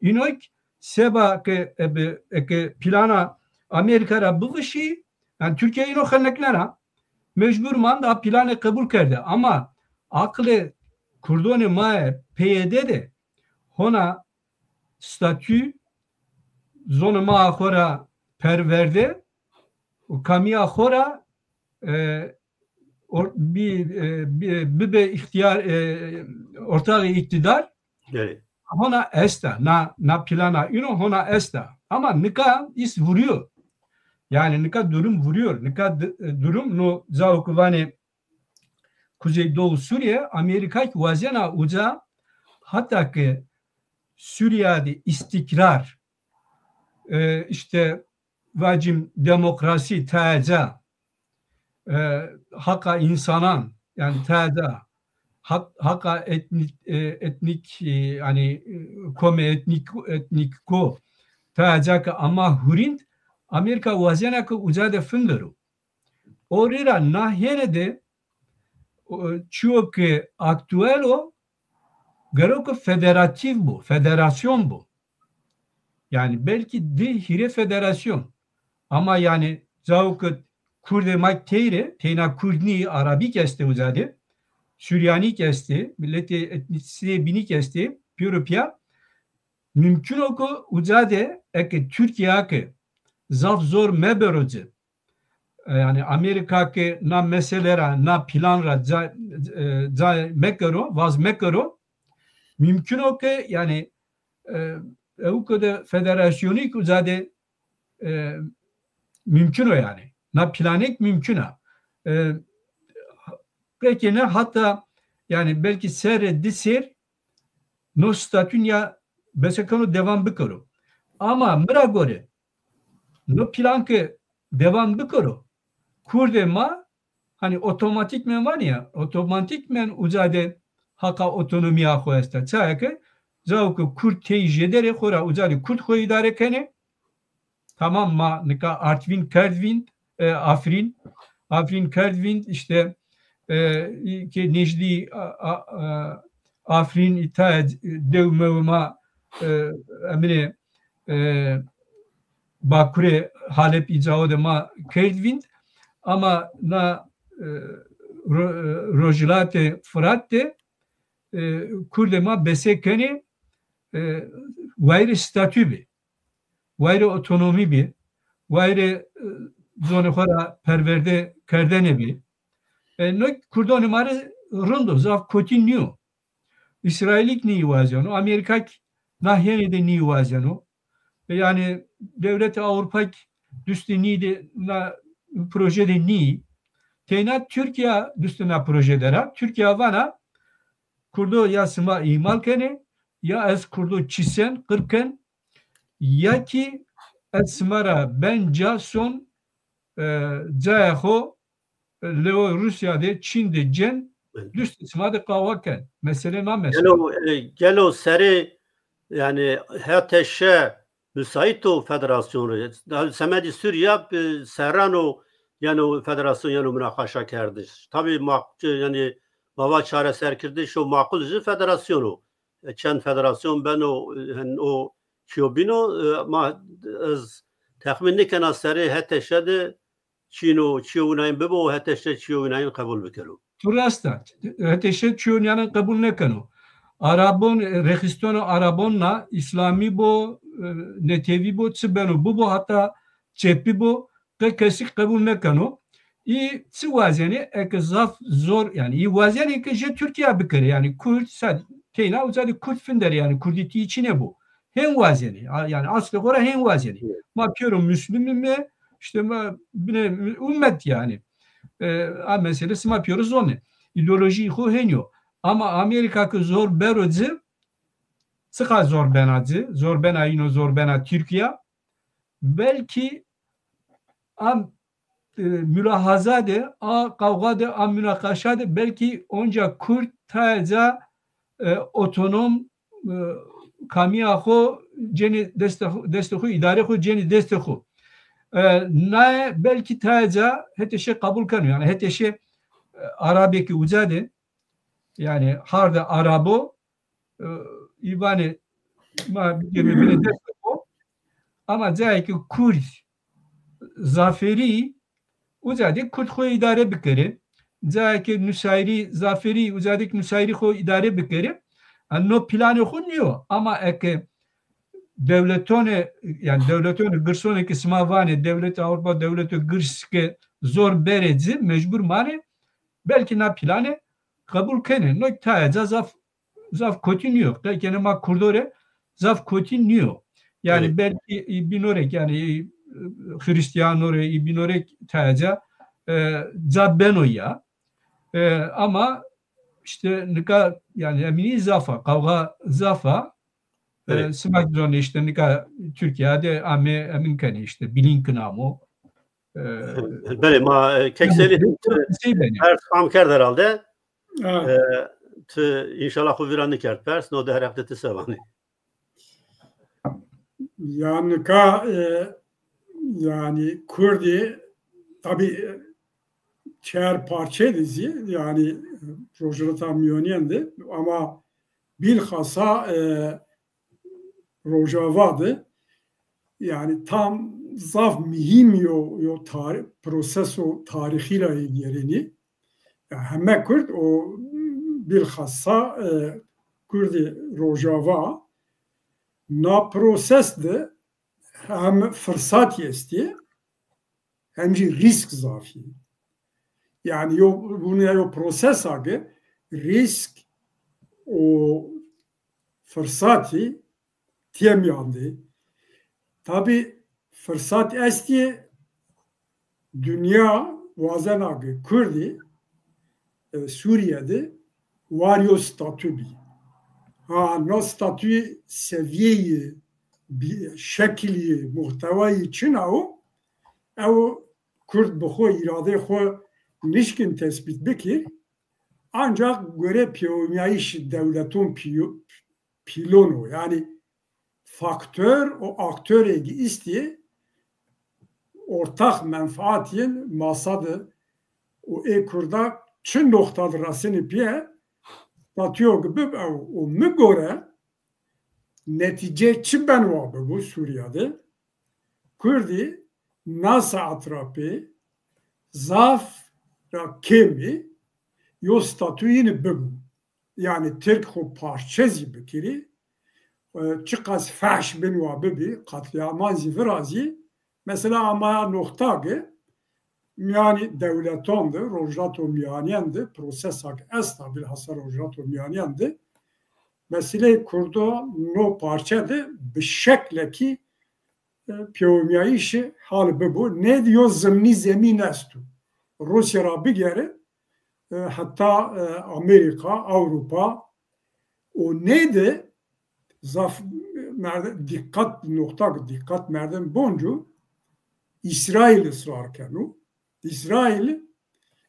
S3: inok seba ke plana Amerika'ra bu vişi yani Türkiye ino xaneklara mecbur man da planı kabul kerdi ama aklı kurdone mae PYD de hona statü zonu ma khora perverde o kamiya khora bir ihtiyar ortağı iktidar hona esta na plana ino hona esta ama nika is vuruyor yani nika durum vuruyor nika durum no zaokuvane Kuzeydoğu Suriye Amerika vazena uca hatta ki Suriye'de istikrar işte vacim demokrasi taza haka insanan yani taza haka etnik yani kome etnik ko taza ka ama hurind Amerika vazena ki uca de fındıru orira nahyene çok aktüel o garoko federatif bu, federasyon bu. Yani belki de hire federasyon ama yani zavuk Kurde makteyre teyna Kurdni Arabik este uzade Süryanik este milleti etnisite binik este Europya mümkün oku uzade eke Türkiye ke zaf zor meberoce yani Amerika ke na meselera na planra za mekaro vaz mekaro mümkün o ki yani evkode federasyonik uzade mümkün o yani na planek mümkün ha peki ne hatta yani belki disir no statünya besekano devam bikaro ama mıra gore no planke devam bikaro Kurde ma hani otomatikmen var ya otomatikmen uzade haka otonomiya khoesta çayke zavku Kürt teyjedere khora uzade Kürt khoy idare kene tamam ma nika Artvin Kerdvin Afrin Kerdvin işte ki Necdi Afrin itaat devmevma emine Bakure Halep icao de ma Kerdvin ama na rojlate Fırat'te Kurdema besekeni vayre statü bi vayre otonomi bi vayre zone khora perverde kerdene bi no Kurdon mare rondo zaf continue İsrailik ni vazano Amerikak nahyene de ni vazano yani devlet Avrupa'k düstü ni de na projede ni teyna Türkiye düstüne projelere Türkiye vana kurdu ya sıma imal kene ya ez kurdu çisen kırken ya ki ez smara bence son cayaho Leo Rusya'da Çin'de cen düst ismadı kavaken mesele ne mesele
S1: gelo seri yani hateşe müsait o federasyonu semedi Suriye serrano yani federasyon yani münakaşa kerdi tabi yani mava çare serkirdi şu makul federasyonu çen federasyon ben o çiobino ma tahminli kana seri hateşe de Çin'o çiyonayn bebo hateşe çiyonayn kabul bikelo
S3: turasta hateşe çiyonayn kabul ne kanu Arabon rehistono Arabonla İslami bu netevi bu tsibeno bu hatta çepi bu kesik kabul ne kanu i tsivazeni ek zaf zor yani i vazeni ki je Türkiye bikere yani Kürt sad teyna uzadi Kürt finder yani Kurditi içine bu hem vazeni yani aslı gora hem vazeni ma piyorum Müslümin mi işte bine ümmet yani meselesi ma piyoruz onu ideoloji ho henyo ama Amerika ki zor berodzi sıka zor benacı zor bena yine zor bena Türkiye belki am mülahazade a kavgada a münakaşada belki onca Kürt taza otonom kamiyaho ceni destehu idare ho ceni destehu ne belki taza heteşe kabul kanıyor yani heteşe Arabeki uzade yani harda Arabo İvane ma birbirine destehu ama zayki Kürt zaferi uzade Kürt ho idare bikere zayki nüsayri zaferi uzade nüsayri ho idare bikere no planı ho niyo ama ek devletone yani devletone gırsone ki smavane devlet Avrupa devleti gırske zor berezi mecbur mane belki na planı kabul kene no taja zaf continuo belki ma kurdore zaf continuo yani evet. Belki binorek yani Hristiyanore binorek taja zabbenoya ama işte nika yani emini zafa kavga zafa evet. Sımak zor işte nika Türkiye'de ame emin kene işte bilinknamo
S1: böyle ma kekseli pers amker herhalde inşallah bu viranı kert pers no da her hafta tesavani
S2: yani yani Kürdi tabi çer parça dizi yani projede tam yönlendi ama bilhassa Rojava'dı yani tam zaf mühim yo tarih proseso tarihiyle ilgili hem Kürt o bilhassa Kürdi Rojava na prosesde hem fırsat yesti hem de risk zafi yani bunu yo proses age risk o fırsatı tiyem yandı tabi fırsat esti dünya vazen age Kürdi Suriye'de varyo statü bi no statü seviyeyi şekli muhtevayı için o Kürt bu irade xo nişkin tespit bikir ancak göre piyonyayiş devletun pilonu yani faktör o aktör egi isti ortak menfaatin masadı o Kürt'da çün noktadır rasını piye batıyor gibi o mu göre netice çi ben var bu Suriye'de Kürdi nasıl atrapı zaf kemi yo statüyini bu yani Türk o parçası bikiri çıkas faş ben var bir katliaman zifirazi mesela ama noktagı yani devletondu, Rojrato Miyaniyendi, proses hak estabil hasar Rojrato Miyaniyendi. Mesele kurdu no parçadı bir şekle ki piyomiyayişi hal bu. Ne diyor zımni zemin estu. روسیا را بگیره حتی امریکا اروپا و نیده دقت مردم بونجو İsrail ısrar kenu. İsrail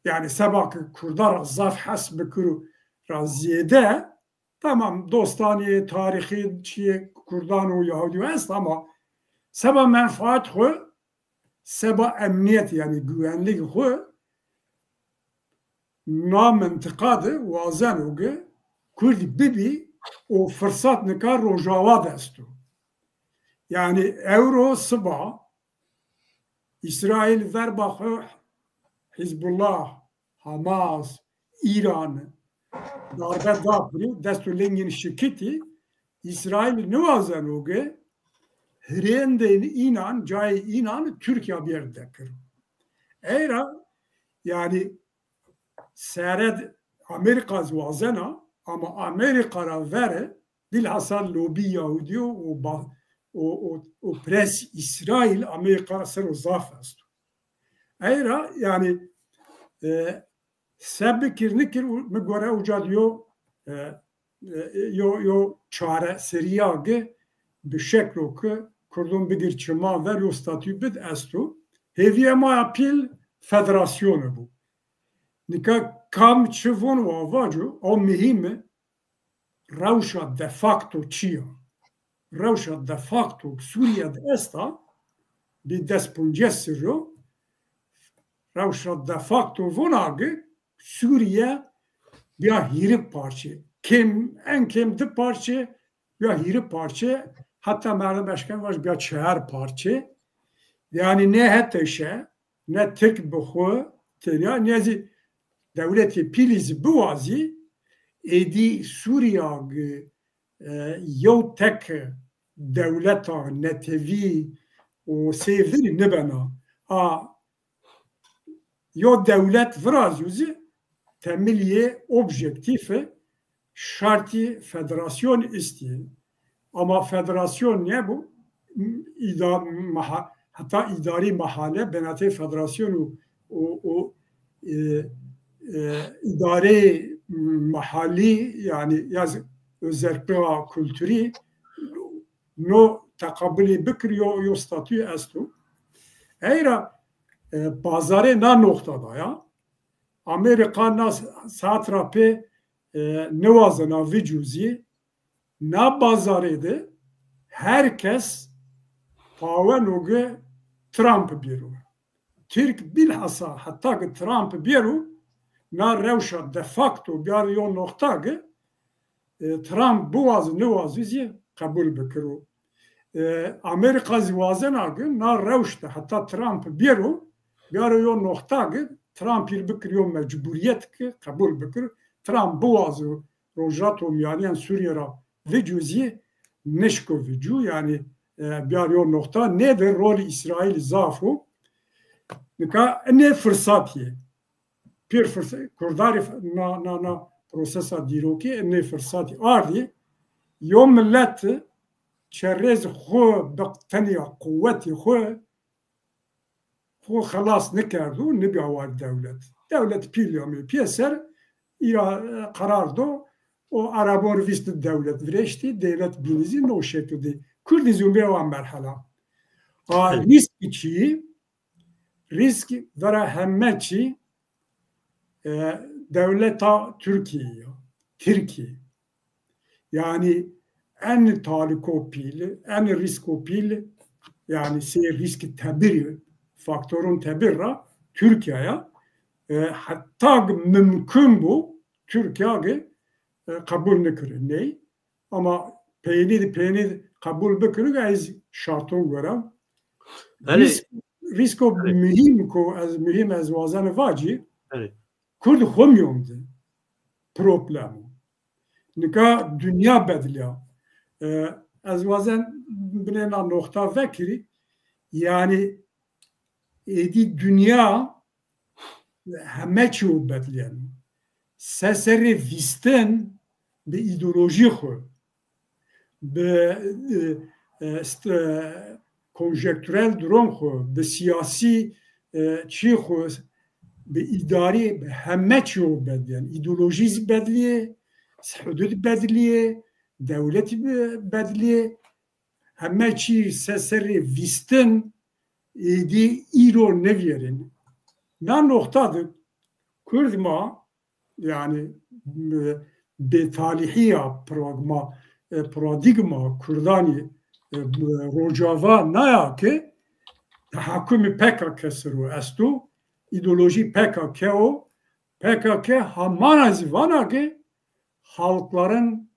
S2: yani sabah Kurdar zaf hasb kuru raziyede tamam dostani tarihi çiye Kurdan o Yahudi est ama sabah menfaat xo sabah emniyet yani güvenlik xo na mıntıkadı vazen oge Kurdi bibi o fırsat nikar rojava destu. Yani euro sabah İsrail verbaxı Hizbullah, Hamas, İran darbe dapri destu lengin şirketi İsrail ne vazen oge hrenden inan cay inan Türkiye bir yerde kır. Eğer yani seyred Amerika vazena ama Amerika'ra vere bilhassa lobi Yahudi o pres İsrail Amerika ser o zaf است. Eğer yani sebbi kirnikir mi göre uca diyor yo çare seriyage bir şeklo ki kurdun bir çima ver yo statü bid estu heviye ma apil federasyonu bu. Nika kam çivon ve avacu o mühim ravşa de facto çiya. Ravşa de facto Suriye'de esta bir desponcesi ro ravşa de facto vonagı Suriye bir hirip parça. En de parça bir hirip parça hatta Merve Başkan var bir çağır parça. Yani ne heteşe ne tek buhu tenya ne devleti piliz buvazi edi Suriye یو تک دولتا نتوی و سیفری نبنا یو دولت فرازوزی تملیه objektif şartı federasyon istiyor. Ama federasyon ne bu? Hatta idari mahalle benati federasyonu o idari mahalli yani yazık özellikle kültürü no takabili bikriyor yo statü estu. Eğer pazarı na noktada ya Amerika na satrape ne vazına vücuzi na pazarıydı herkes pavanoge Trump biru. Türk bilhassa hatta Trump biru na revşa de facto bir yo noktagı Trump bu vazı ne vazı kabul bikru. Amerika zivazın agı na revşte hatta Trump biru yo noktagı Trump bir bikriyo mecburiyet ki kabul bikru. Trump bu vazı rojato yani Suriye'ra vücuzi neşko vücu yani yo nokta ne de rolü İsrail zafu ne fırsat ye. Bir fırsat kurdari na prosesa diroki ne fırsatı ardi yo millet çerez xo baqtaniya kuvveti xo xalas nekardu ne biavar devlet pilyami piyeser ira karardo o arabor vist devlet vreşti devlet binizi no şekilde Kürdizm bir avan merhala risk vera hemmeçi devleta Türkiye yani en talikopil en riskopil yani riski tebir faktörün tebirra Türkiye'ye hatta mümkün bu Türkiye'ye kabul nekir ne ama peynir kabul bekir az şartın göre risko mühim az vazan vaci Kurd xomyondu problemu. Nika dünya bedliya. Az vazen binena nokta vekiri yani dünya همه چی رو بدلن سر ویستن به ایدئولوژی خود به کنجکتورل درون خود به سیاسی چی خود به اداری به همه چی بدلیه، ایدئولوژی بدلیه، حدود بدلیه، دولت بدلیه، همه چی سر ویستن ایدی ایرو نویرین. نه نقطه ده کرد ما yani betalihiya paradigma Kurdani Rojava naya ki tahakkümü PKK sırrı estu ideoloji PKK o PKK hamana zivana ki halkların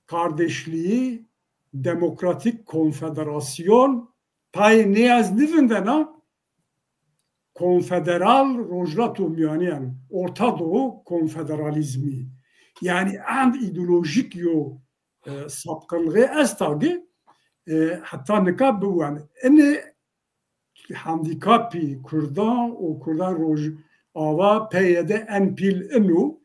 S2: kardeşliği demokratik konfederasyon tay neyaz nivinde na konfederal rojlat umyaniyen Orta Doğu konfederalizmi yani and ideolojik yo sapkınlığı estagi hatta nikab bu yani eni handikapi Kurdan o Kurdan roj ava peyde en pil enu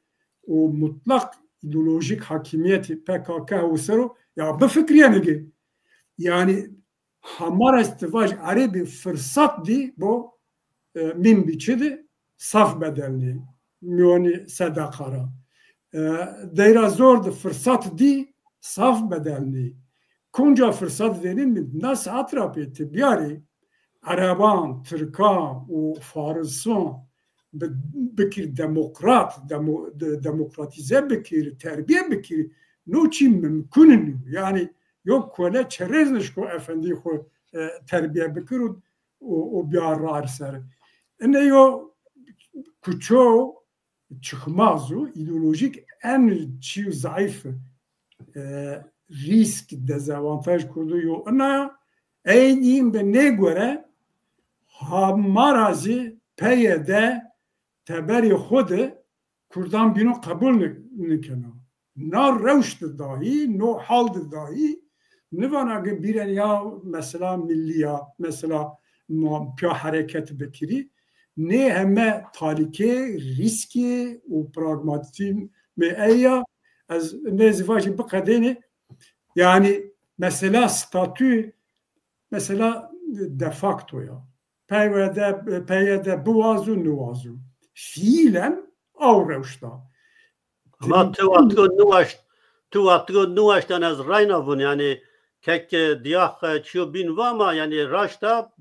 S2: o mutlak ideolojik hakimiyeti PKK usero ya bu fikriyene yani hamar istivaj arabi fırsat di bu min biçidi saf bedelli miyoni sedakara deyra zordu fırsat di saf bedelli kunca fırsat verin mi nasıl atrap etti biyari Araban, Türkan o Farsın bikir demokratize bikir terbiye bikir noçi mümkün yani yok kole çerezniş ko efendi ko terbiye bikir o biyar ser ne yo kuço çıkmazı ideolojik en çiğ zayıf risk dezavantaj kurdu yo ana eğitim de ne göre hamarazi peyde teberi xudu Kurdan bino kabul nikena na revşt dahi no hal dahi nivana biren ya mesela milliya mesela pya hareket bekiri ne heme talike riski o pragmatizm me eya az ne zivacı bu kadeni yani mesela statü mesela de facto ya peyde buvazu nuvazu fiilen avrevşta
S1: ama tu atgo nuvaştan az raynavun yani kek diyah çiyo bin vama yani raşta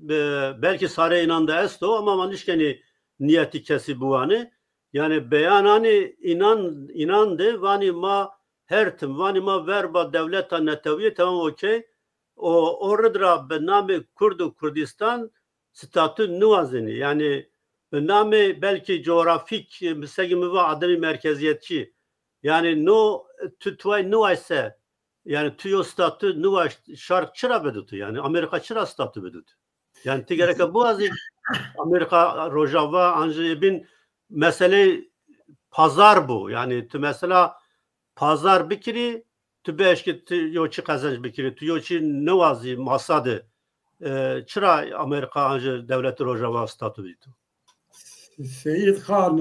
S1: belki sare inanda esto ama manişkeni niyeti kesi buani yani beyanani inandı vani ma hertim vani ma verba devleta neteviye tamam okey o ordra be name Kurdu Kurdistan statü nuvazini yani be name belki coğrafik misegimi ve ademi merkeziyetçi yani no tutway nuvayse yani tüyo statü nuvaş şark çıra bedutu yani Amerika çıra statü bedutu yani tigereke bu azı Amerika Rojava Anjibin mesele pazar bu yani tu mesela pazar bikiri tu beşki tu yoçi kazanç bikiri tu yoçi nuvazi masadı çıra Amerika Anji devleti Rojava statü bedutu
S2: Seyit Khan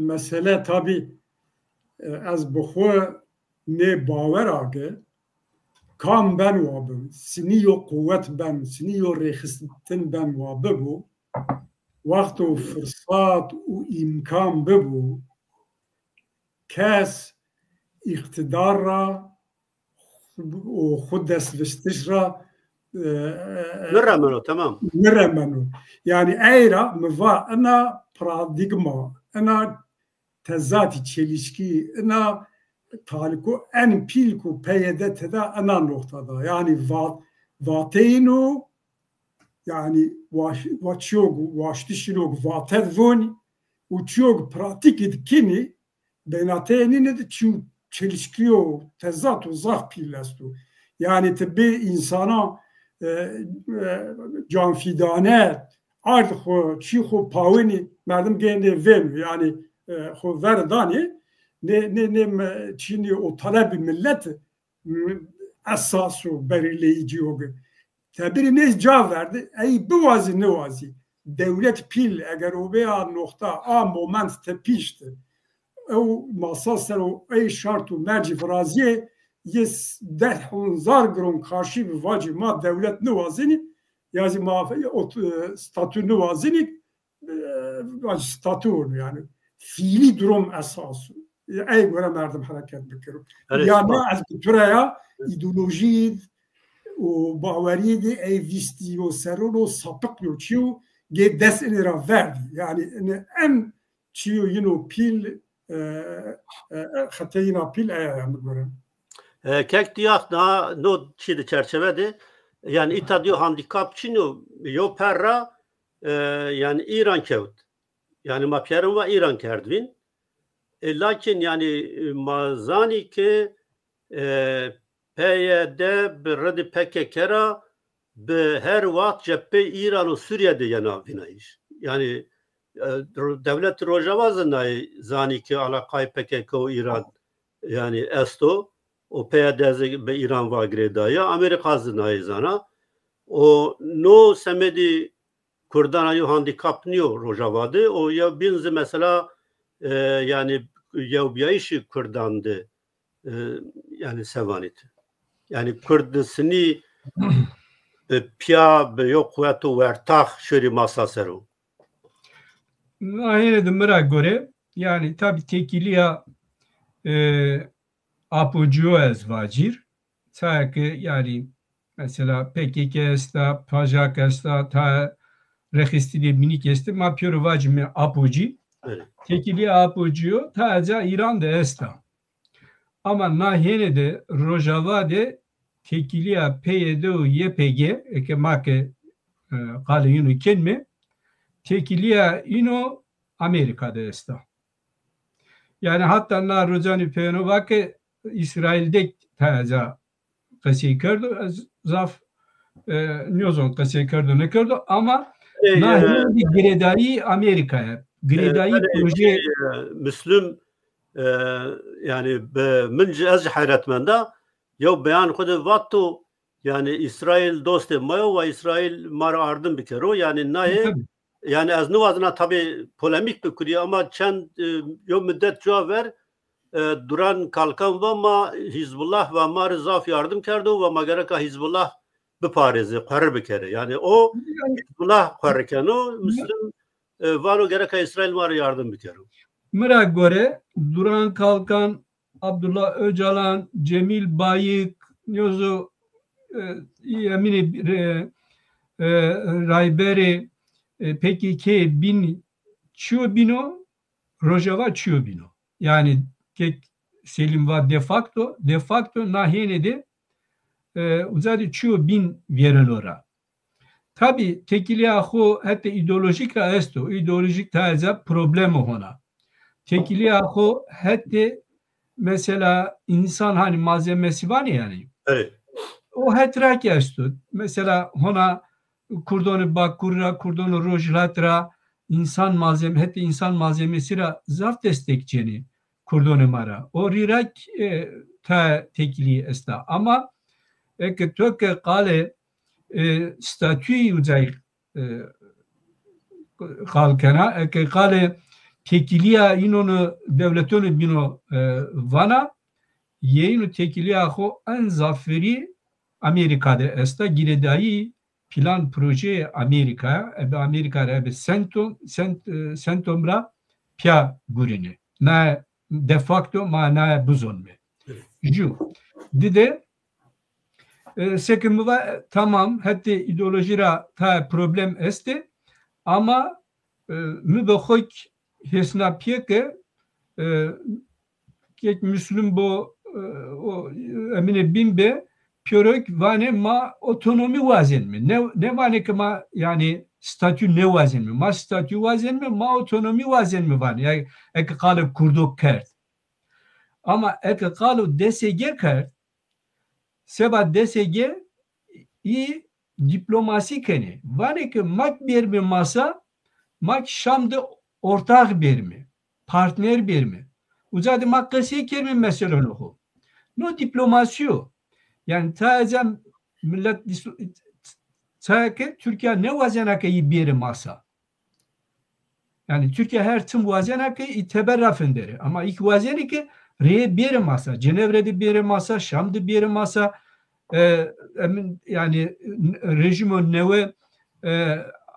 S2: mesele tabi az buxu ne bawer age kam ben wabim siniyo kuvvet ben siniyo rexistin ben wabibu vakt u fırsat u imkan bibu kes iktidar ra o xud destvistiş ra
S1: niremenu tamam
S2: niremenu yani eyra mıva ana paradigma ana tezati çelişki ana taliku en pilku peyde teda ana noktada yani vateynu yani vaçyogu vaştişilog vatedvoni uçyog pratik edkini benateyni ne de çelişkiyo tezatu zah pilestu yani tabi insana canfidane ard xo çi xo pawini merdum gende ven yani xo verdani ne Çin'i o talebi millet esasu belirleyici o gün. Tabiri ne cevap verdi? Ey bu vazi ne vazi? Devlet pil eğer o veya nokta a moment tepişti. O masaslar o ey şartu merci fraziye yes dehunzar gron karşı bir vacı ma devlet ne vazini yazı ma statü ne vazini statü yani fiili durum esası. Ey göre merdim hareket bikirib. Yani az türeya ideoloji o باوری دی ایویستی و سرون و سابق و چیو گه دست این را وردی یعنی ام چیو یینو پیل خطه اینا پیل ایام بگورم
S1: Kek diyak na no çiğde çerçevede yani itadio handikap çino yo perra yani İran kevt yani mapyerim ve İran kerdvin lakin yani mazani ki PYD bir redi PKK'ra be her vakt cephe İran ve Suriye'de yana binayiş. Yani devlet Rojava zani ki alakay PKK ve İran yani esto o PYD be İran ve Gredaya Amerika zanayi zana o no semedi Kurdan ayu handikap niyo Rojava'de o ya binzi mesela yani ya biyayişi Kurdan'dı yani sevanit. Yani Kurdisini pia be yok kuvvetu vertah şöyle masa seru.
S3: Aynen de merak göre yani tabi tekiliya apocuo ez vacir. Sanki yani mesela PKK esta, PAJAK esta, ta rehistili minik esta, ma pioro vacime apoci. Tekiliya apocuo ta aca İran de esta. Ama nahiyene de Rojava de tekiliya PYD u YPG eke make kale yunu kelme tekiliya ino Amerika'da esta. Yani hatta na Rojani peyno vake İsrail'de taza kasiye kerdo zaf niyozon kasiye kerdo ne kerdo ama nahiyene Gredai Amerika'ya Gredai proje
S1: Müslüm yani من از حیرتمنده یا بیان خود واتو yani İsrail dost mayo ve İsrail mar ardım bir kere yani ne yani az nuvazına tabi polemik bir kuruyor ama çen yo müddet cevap ver duran kalkan ve ma Hizbullah ve ma zaf yardım kerdu ve ma gereka Hizbullah bir parezi karar bir kere yani o Hizbullah kararken o Müslüm vano gereka İsrail mar yardım bir kere.
S3: Merak göre Duran Kalkan, Abdullah Öcalan, Cemil Bayık, Nyozu Emine Rayberi, PKK bin Çiobino, Rojava Çiobino. Yani Selim var de facto nahiyene de uzadi Çiobin verilora. Tabi tekiliyahu hatta ideolojik esto, ideolojik taza problem ona. Tekiliyahu hatta mesela insan hani malzemesi var ya yani.
S1: Evet.
S3: O hetrak esto. Mesela ona kurdonu bakura, kurdonu rojlatra insan malzeme, hatta insan malzemesira zaf destekçeni kurdonu mara. O rirak ta tekili esta. Ama ek töke kale statüyü uzay kalkana ek kale tekiliya inonu devletonu bino vana yeyinu tekiliya ho en zaferi Amerika'da esta giredai plan proje Amerika ebe Amerika ebe sentomra pia gurini na de facto ma na buzon me ju dide sekimva tamam hatta ideolojira ta problem este ama mübehok hesna piyeke kek Müslüm bu o emine binbe piyörök vane ma otonomi vazen mi ne vane ki ma yani statü ne vazen mi ma statü vazen mi ma otonomi vazen mi vane yani ek kalı kurdok kert ama ek kalı DSG kert seba DSG i diplomasi kene vane ki mak bir masa mak Şam'da ortak bir mi partner bir mi uzadı makkasi kelime mesele o no diplomasiyo yani tazem millet sayke Türkiye ne vazenake bir masa yani Türkiye her tüm vazenake iteberrafındere ama ilk vazenike re bir masa Cenevre'de bir masa Şam'da bir masa yani rejimon neve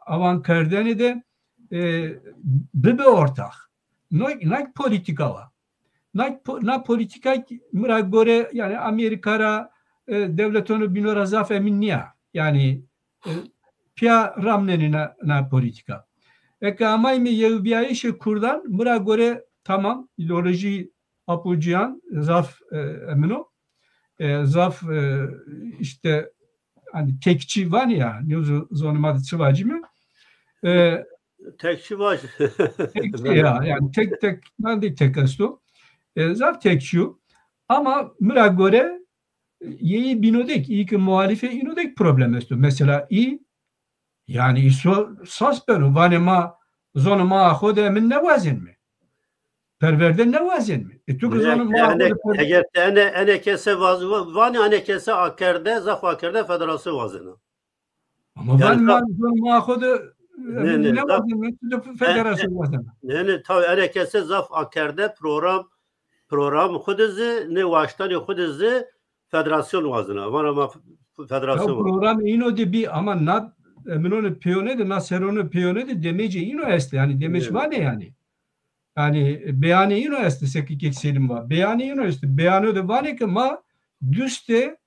S3: avan kardeni de bibe ortak. Nak politika var. Na politika mira göre yani Amerika'ra devletonu binora zaf emin niye? Yani pia ramneni na politika. Amay mi yevbiyayı Kurdan mira göre tamam ideoloji apuciyan zaf emino zaf işte hani tekçi var ya ne zonuma çıvacı mı?
S1: Tekçi var.
S3: Tekçi ya yani tek ben de tek asto. Zaf tekçi ama mira göre yeyi binodek iyi ki muhalife inodek problem esto. Mesela iyi yani iso saspero vanema zonuma ahode min nevazin mi? Perverde nevazin mi? Tu zonuma
S1: ahode eğer ene kese vani ene kese akerde zaf akerde federasyon vazına.
S3: Ama vanema zonuma ahode nevazin mi? Tu federasyon vazına.
S1: Ne tabii ene kese zaf akerde program xudizi ne vaştani xudizi federasyon vazına. Vanema federasyon.
S3: Program ino de bir ama na minonu piyone de na seronu piyone de demece ino est yani demeç var ne yani? Yani beyanı ino est sekik ekselim var. Beyanı ino est. Beyanı da var ne ki ma düste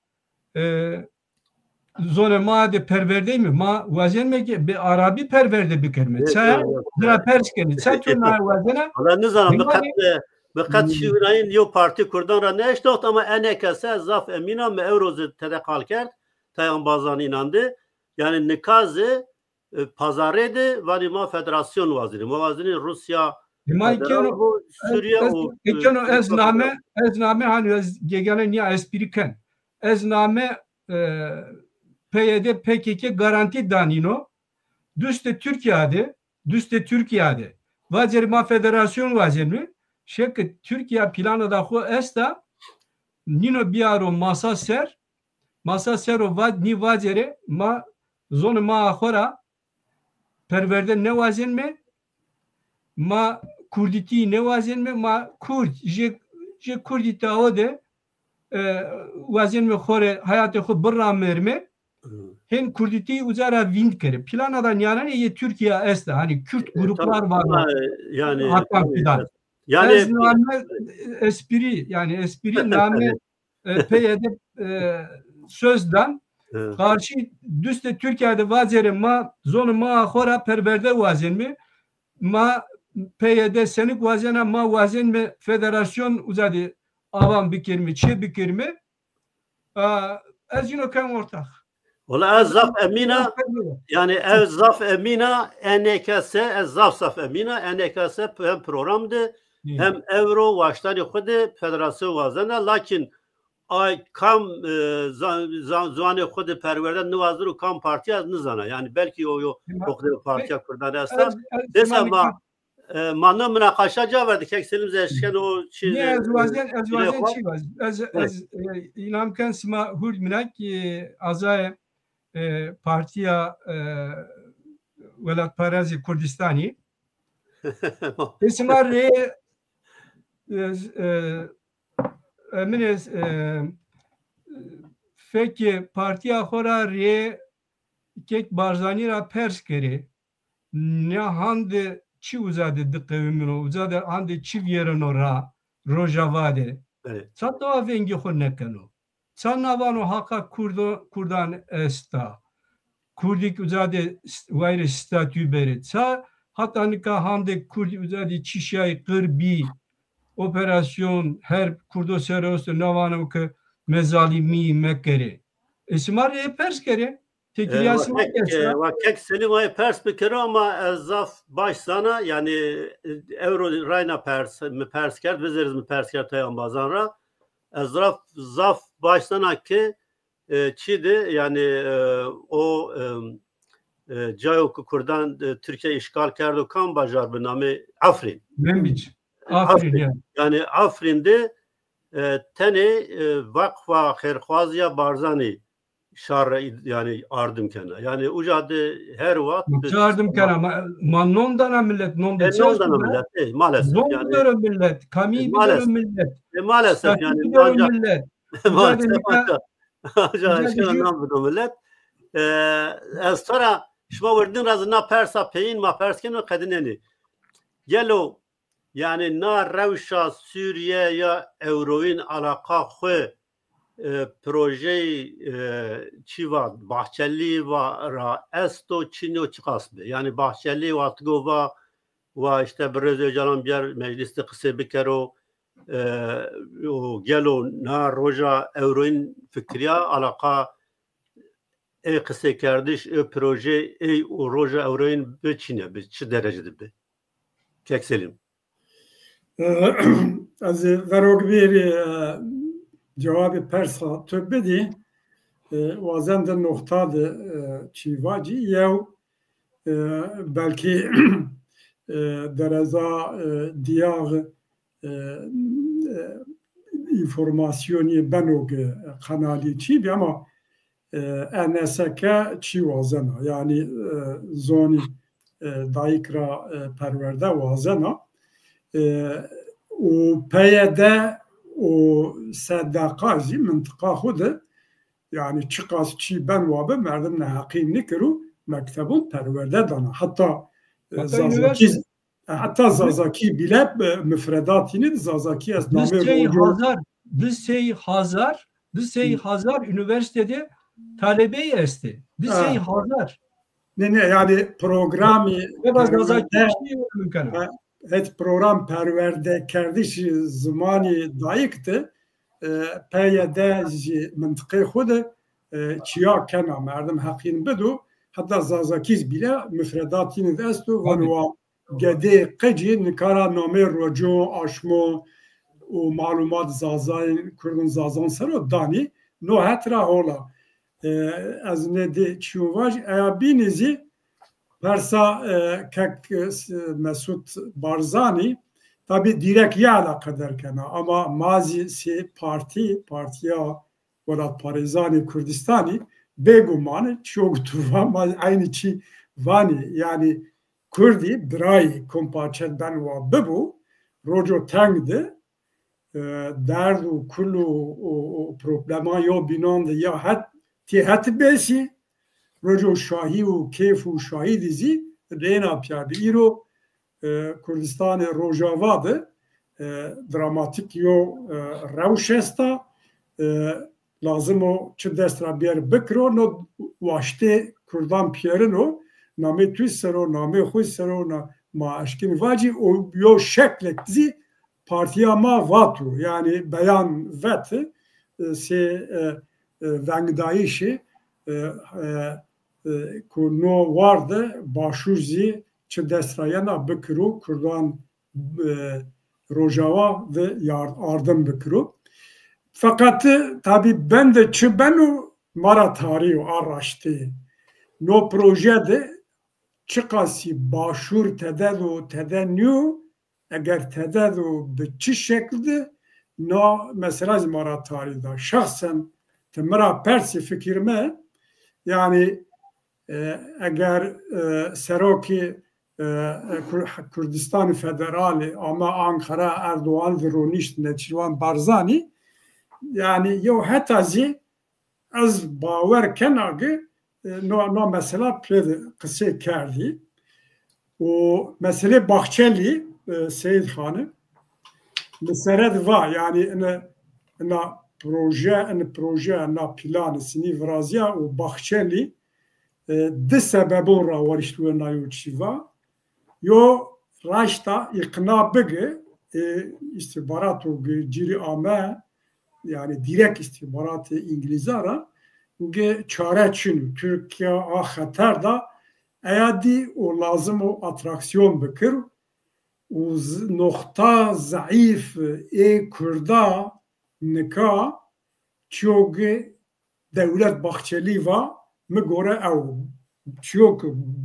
S3: zone ma de perverde mi? Ma vazen mi ki bir Arabi perverde bir kelime. Çaya dra perskeni. Çatun na vazena.
S1: Allah ne zaman Bekat şivrayın yo parti Kurdan ra ne iştot ama enekese zaf emina me evrozu tedekal kert. Tayan bazan inandı. Yani nikazı pazarıydı vali ma federasyon vaziri. Mavazini Rusya
S3: Suriye o ezname hani gegane niye espriken. Ezname PYD PKK garanti danino düste Türkiye'de vaziri ma federasyon vaziri şek Türkiye planı da ho esta nino biaro masa ser o vad ni vaziri ma zon ma ahora perverde ne vazin mi ma kurditi ne vazin mi ma kurd je kurdita o de vazin mi khore hayatı khu birra mermi hen kurditi uzara wind kere plana da yani ye Türkiye esta hani Kürt gruplar var
S1: yani
S3: hatta filan yani espri name PYD sözden karşı düste Türkiye'de vaziri ma zonu ma khora perverde vazin mi ma PYD senik vazena ma vazin mi federasyon uzadı avam bikir mi çe bikir mi ezino kan ortak.
S1: Ola zaf emina yani zaf emina NKS zaf emina NKS hem programdı hem Euro vaştani xude federasyon vazena lakin ay kam zane xude perverden nivazır kam parti az nizana yani belki o xude partiya Kurdan esta desama manna münakaşa verdik ekselim zeşken o çiz
S3: ne ezvazen çi az inam kan sma hurd minak azay partiya Velat Parazi Kurdistani esma re emines feki partiya khora re kek barzani ra pers kere ne hande çi uzadı dıkkevimino uzadı hande çi yerino ra rojavade çatava vengi khonnekano çanavano haka kurdan esta kurdik uzadı vayre statü beret ça hatanika hande kurdi uzadı çişay qırbi operasyon her kurdo seros navanım ki mezalimi mekere esmar pers kere tekriyası
S1: ve kek selim ay pers bikere ama zaf baş sana yani Euro rayna pers kert vezeriz mi pers kert tayan bazanra zaf baş sana ki çidi yani o Cayok Kurdan Türkiye işgal kerdo kan bajar bir namı Afrin. Afrin yani Afrin'de tane vakfa khairxwaziya Barzani şar yani ardım kana yani ucadı her vakit
S3: ardım kana nondana millet
S1: nondana millet maalesef
S3: yani millet kami millet
S1: maalesef yani
S3: millet
S1: maalesef millet sonra شما وردن رازنا پرسا پین ما پرس کنو قدننی گلو یعنی نا روشا سوریه یا اوروین علاقه خو پروژه چی واد باحچلی و را استو چینو چقاس به یعنی باحچلی واتگو و işte برز جلان بیار مجلس قصه بکرو و گلو نا روژا اوروین فکریا علاقه ای قصه کردش ای پروژه ای روژا اوروین بچینه به چه درجه به کک سلیم
S2: از وروگ bir cevabı persa to bedi wazen de nokta de çivacı yev belki dereza diyar informasyonu benog kanali çi ama NSK çi wazena yani zoni dayikra perverde wazena و پیاده و صداقازی منطقه خود یعنی چی قاس چی بن وابه مردم نحقی نکرو مکتبون پرورده دانا حتی زازاکی بیله مفرداتی نید زازاکی از نامه
S3: Düsey Hazar üniversitede talebeyi esti. Düsey Hazar.
S2: Ne yani programı et program perverde kerdiş zamanı dayıktı peyde منطقه خود çiya kena merdim hakkın bedu hatta zazakiz bile müfredatini destu ve gede qeci nikara name rojo aşmo o malumat zazayın kurdun zazan sero dani no hatra hola az ne de çuvaj ayabinizi Persa kek Mesut Barzani tabi direkt ya alakadar kana ama mazisi partiya Velat Parizani Kurdistani begumanı çok tuva aynı çi vani yani Kurdi bray kompaçet ben va bebu rojo tangde derdu kullu problema yo binande ya hat besi Rojo Şahi u keyf u Şahi dizi reyna piyade. İro Kurdistan Rojavadı dramatik yo revşesta lazım o çi destra bir bikro no vaşte Kurdan piyerin o name tüy sero name huy sero ma aşkini vaci o yo şeklek dizi partiya ma vatu yani beyan veti se vengdayişi no vardı başuzi çi destrayana bikru Kurdan Rojava ve yardım bikru. Fakat tabi ben de çi benu mara tarihi araştı. No projede çıkası başur tededu tedenyu eğer tededu bi çi şekilde no mesela mara tarihi da şahsen temra persi fikrime yani eğer Seroki Kürdistan Federali ama Ankara Erdoğan ve Ronişt Neçirvan Barzani yani yo hetazi az bawer kenagı no mesela kısa kerdi o mesele Bahçeli Seyit Hanı meseret var yani na proje na planı sini vrazya o Bahçeli de sebebon ra variştuğu nayuçiva yo raşta ikna bige istihbaratı ciri ame yani direkt istihbaratı İngilizara ge çare çün Türkiye hater da eyadi o lazım o atraksiyon bikir o nokta zayıf Kurda nika çok devlet Bahçeli var مگوره او چیوک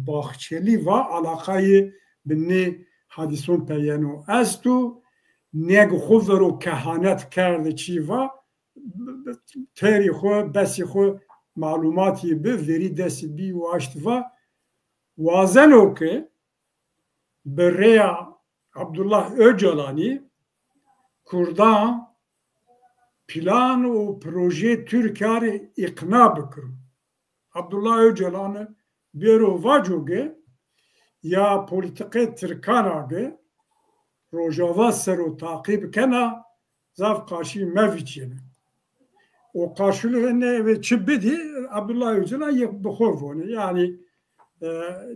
S2: باخچلی و علاقه بنی حدیثون پیانو استو نیگ خود رو کهانت کرده چی و تری خو بسی خو معلوماتی به وری دست بی و اشت و وازنو که بریا عبدالله Öcalani Kurdan plan و پروژه Türkiye ikna بکرم Abdullah Öcalan'ı بیرو واجوگه یا پولیتیقه ترکاناگه روجاوا سر و تعقیب کنا زاف قاشی مویچینه و قاشلو نه و چه بدی عبدالله Öcalan یک بخوفونه یعنی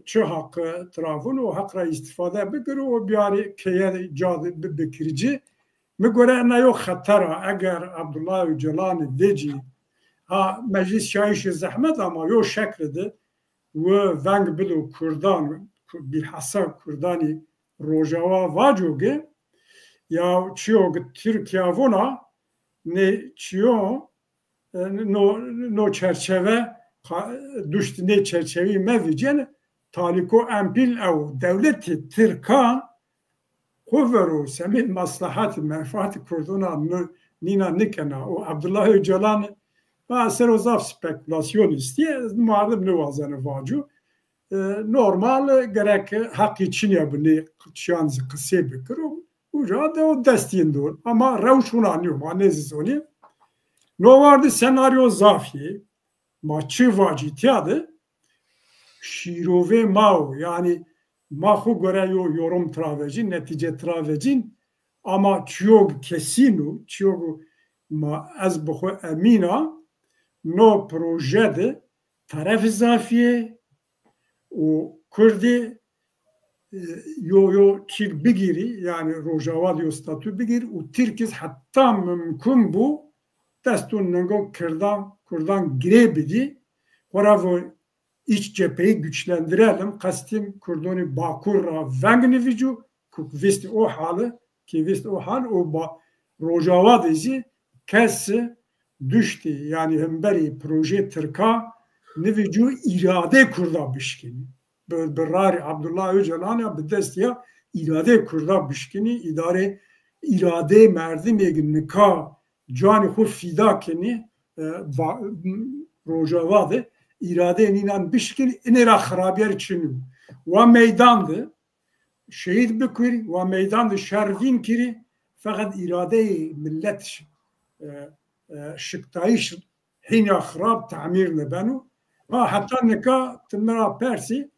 S2: چه حق ترافون و حق را استفاده بگیره و بیاری که جاده بکریجی میگوره نیو خطره اگر عبدالله Öcalan دیجی ها مجلس شایش زحمت اما یو شکل ده و ونگ بدو کردان bilhassa Kurdani Rojava vajoge ya çiyo Türkiye vona ne çiyo no çerçeve düştü ne çerçeveyi mevcen taliko empil ev devleti Türkan kuvveru semin maslahat menfaat Kurduna nina nikena o Abdullah Öcalan ve serozaf spekülasyon istiye malum ne vazanı vacu normal gerek hak için yapını şans kısa bıkırım. Uca da o destindor. Ama revşun anlıyorum. Anneziz onu. No vardı senaryo zafi. Maçı vacitiyadı. Şirove mao. Yani mahu göre yorum travecin, netice travecin. Ama çok kesinu, çok az bu emina no projede taraf zafiye o Kürdi yo çik bigiri yani Rojava diyor statü bigir o Türkiz hatta mümkün bu destun nengo Kürdan girebidi orava iç cepheyi güçlendirelim kastim Kurdoni Bakur'a vengni vicu visti o halı ki visti o hal o Rojava dizi kesi düştü yani hemberi proje Türk'a نویجو اراده کرده بشکنی برای عبدالله Öcalan به دست یا اراده کرده بشکنی اراده مردم یک نکا جان خود فیدا کنی روجاوا ده اراده اینان بشکنی اینه را خرابیار چنو و میدان ده شهید بکری و میدان ده شرگین کری فقط اراده ملت شکتایش حین خراب تعمیر نبنو hatta neka tımra persi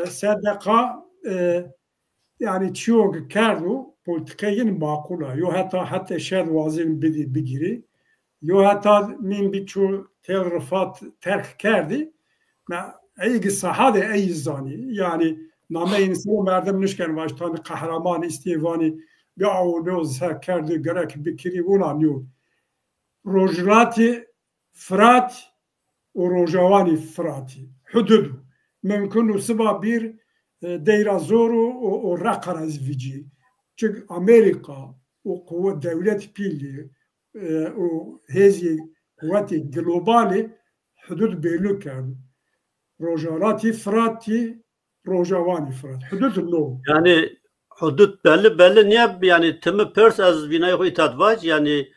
S2: sadaka yani çok kardu politikayın makula yo hatta şer vazin bigiri yo hatta min biçu telrifat terk kerdi ma eygi sahade ey zani yani name insan merdem nişken baştan kahraman istivani ya o noz kerdi gerek bikiri ona diyor rojlati Fırat o Rojavani Fırat'i hududu mümkün usba bir deyrazoru o rakaraz vici çünkü Amerika o kuvvet devlet pili o hezi kuvveti globali hudud belli kerdi Rojavati Fırat'i Rojavani Fırat hudud no
S1: yani hudud belli niye yani timi pers az binayı itadvac yani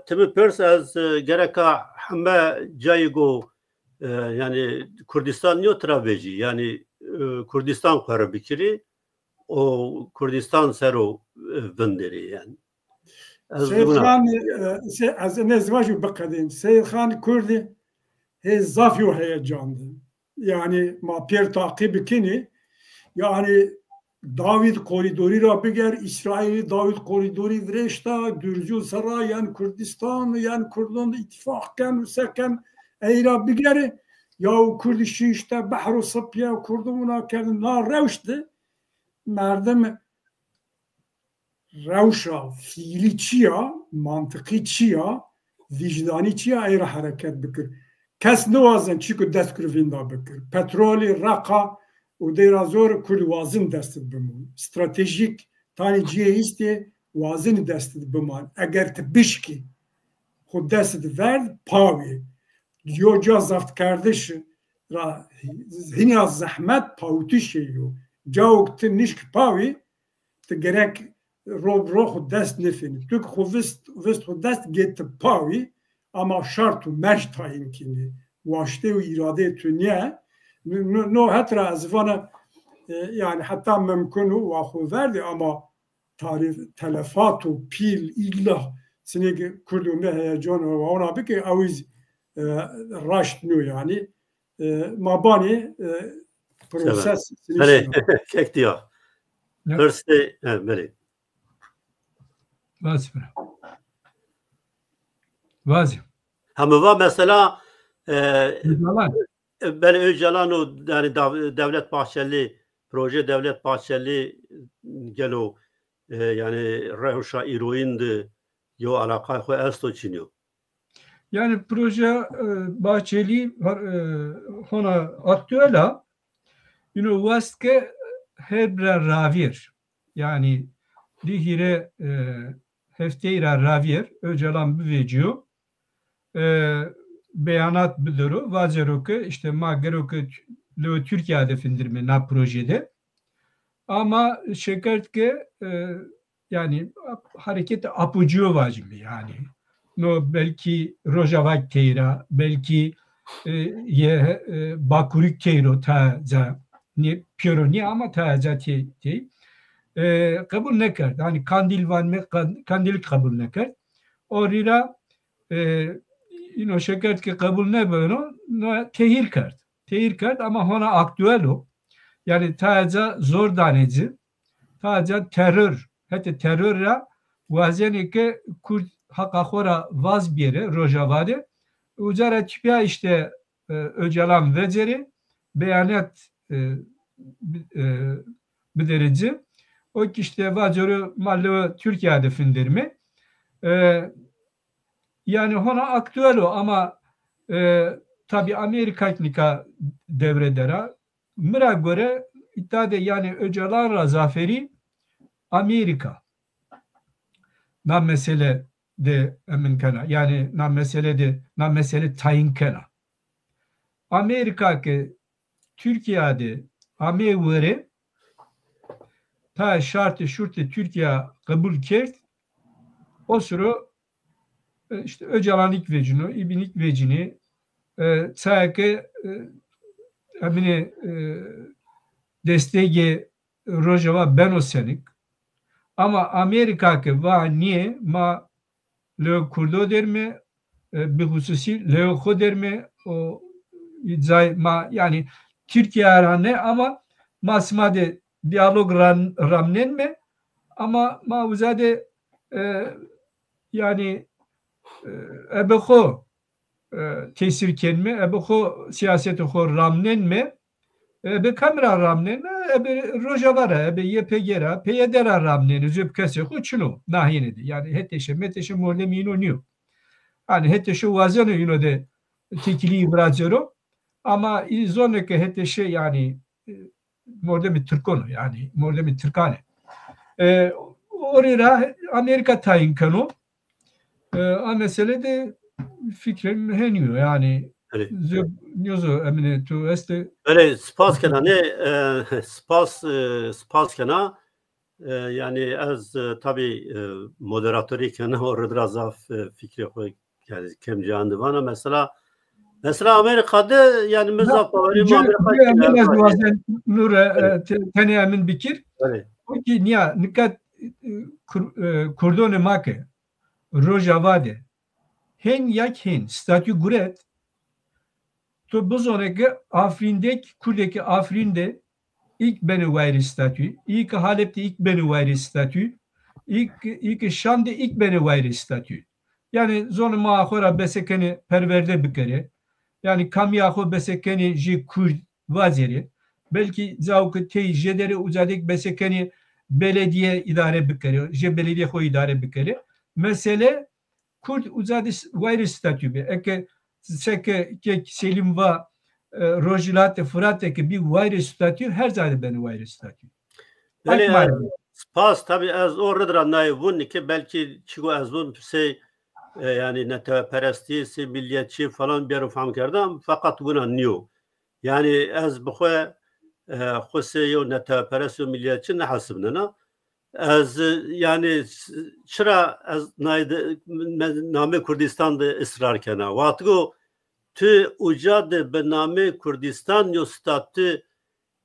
S1: timi pers az gereka همه جای گو یعنی کردستان نیو ترابیجی یعنی کردستان قرار بکری و کردستان سرو بندری یعنی
S2: سید خان از نزواجو بقدیم سید خان کردی هی زافیو heyecandı yani ma pier takip kini yani David koridori ra biger İsrail David koridori vreşta Dürcü saray yani Kürdistan yani Kurdun ittifakken seken eyra biger ya Kürdişi işte Bahru Sapya Kurdumuna kendin la revşti merdem revşa fiili çiya mantıki çiya vicdani çiya eyra hareket bikir kes ne vazen çünkü destkrivinda bikir petroli raka o derazor kul wazin destit bimun stratejik tani ciheiste wazin destit biman eğer te bişki xud destit verd pavi yo cazaft kardeş ra hini zahmet pavutiş yo cawk te nişk pavi te gerek ro xud dest nefin tuk xuvist xud dest get pavi ama şart u merj tayin kini vaşte u irade tünye no hatta azvana yani hatta mümkün vahu verdi ama tarif telefatu pil illa sinegi Kurdun heyecan ve ona bir ki aviz raşt no yani mabani proses
S1: بله کک دیا
S3: Ya.
S1: هرسته بله
S3: Vazi.
S1: همه و مثلا
S3: Öcalan.
S1: بله Öcalan و yani Devlet Bahçeli proje Devlet Bahçeli gelo yani revşa iroindi yo alaka xo esto çiniyor.
S3: Yani proje Bahçeli hona aktüela üniversite hebra ravir yani dihire hefteyra ravir Öcalan büveciyor beyanat bildiriyor vazero ki işte magero ki Türkiye hedefindirme na projede ama şeker ki yani hareket apucuyor vacibi yani no belki Rojava Keyra belki Bakurik Keyro taza ni Pironi ama taza te kabul ne kard hani Kandil van me Kandil kabul ne kard orira ino şeker ki kabul ne böyle no tehir kard ama hona aktüel o yani taza zor daneci taza terör hatta terörra vazeni ki Kürt haka xora vaz bire Rojava'da Ucara tipya işte Öcalan veceri beyanat biderici o ki işte vacuru mallı Türkiye hedefindirmi yani hona aktüel o ama tabi Amerika'nika devredera mıra göre iddiada yani Öcalan'la zaferi Amerika na mesele de emin kana yani na mesele tayin kana Amerika ki Türkiye'de amevere ta şartı şurtı Türkiye kabul kert o sıra işte Öcalan'lık vecini İbinlik vecini sayıkı emine desteği Rojava Benosenik ama Amerika ki va niye ma le Kurdo derme bir hususi le Xo derme o ma yani Türkiye arane ama masmade diyalog ramnen mi ama mavzade yani ebexo tesir kelme ebexo siyaseti xo ramnen mi be kamera ramnen be Rojavara be YPG'ra peyedera ramnen züb kese xo çuno nahine yani heteşe meteşe morde minoniyor hani heteşe vazene yine de tekili brazero ama izoneke heteşe yani morde mi Türkono yani morde mi Türkane oraya Amerika tayin kanu a mesele de fikrim heniyor yani nyozo emine tu este
S1: öyle spas kana ne spas kana yani az tabi moderatörü kana orada razaf fikri koy yani kemcandı bana mesela Amerika'da yani mezafları
S3: Amerika'da nur tane emin bikir o ki niye nikat kurdone make Rojava'de hen yak hen statü guret to bu sonraki Afrin'deki Kurdeki Afrin'de ilk beni vayri statü, ilk Halep'te ilk beni vayri statü, ilk Şam'da ilk beni vayri statü. Yani zonu maahora besekeni perverde bükeri. Yani kamyaho besekeni ji Kurd vaziri. Belki zavkı tey jederi uzadik besekeni belediye idare bükeri. Je belediye ho idare bükeri. Mesele Kurd uzadis vayri statü be. Eke seke selim va Rojilat Fırat'taki bir vayri statü her zaman beni vayri statü.
S1: Yani spas tabi az oradadır anlayı bunun ki belki çıkı az bunun şey yani neteperesti, milliyetçi falan bir faham kerdam fakat bunu anlıyor. Yani az bu خو neteperest ve milliyetçi ne hasbına az yani çıra az name Kurdistan'da ısrar kena. Vatgo tu ucad be name Kurdistan yo statü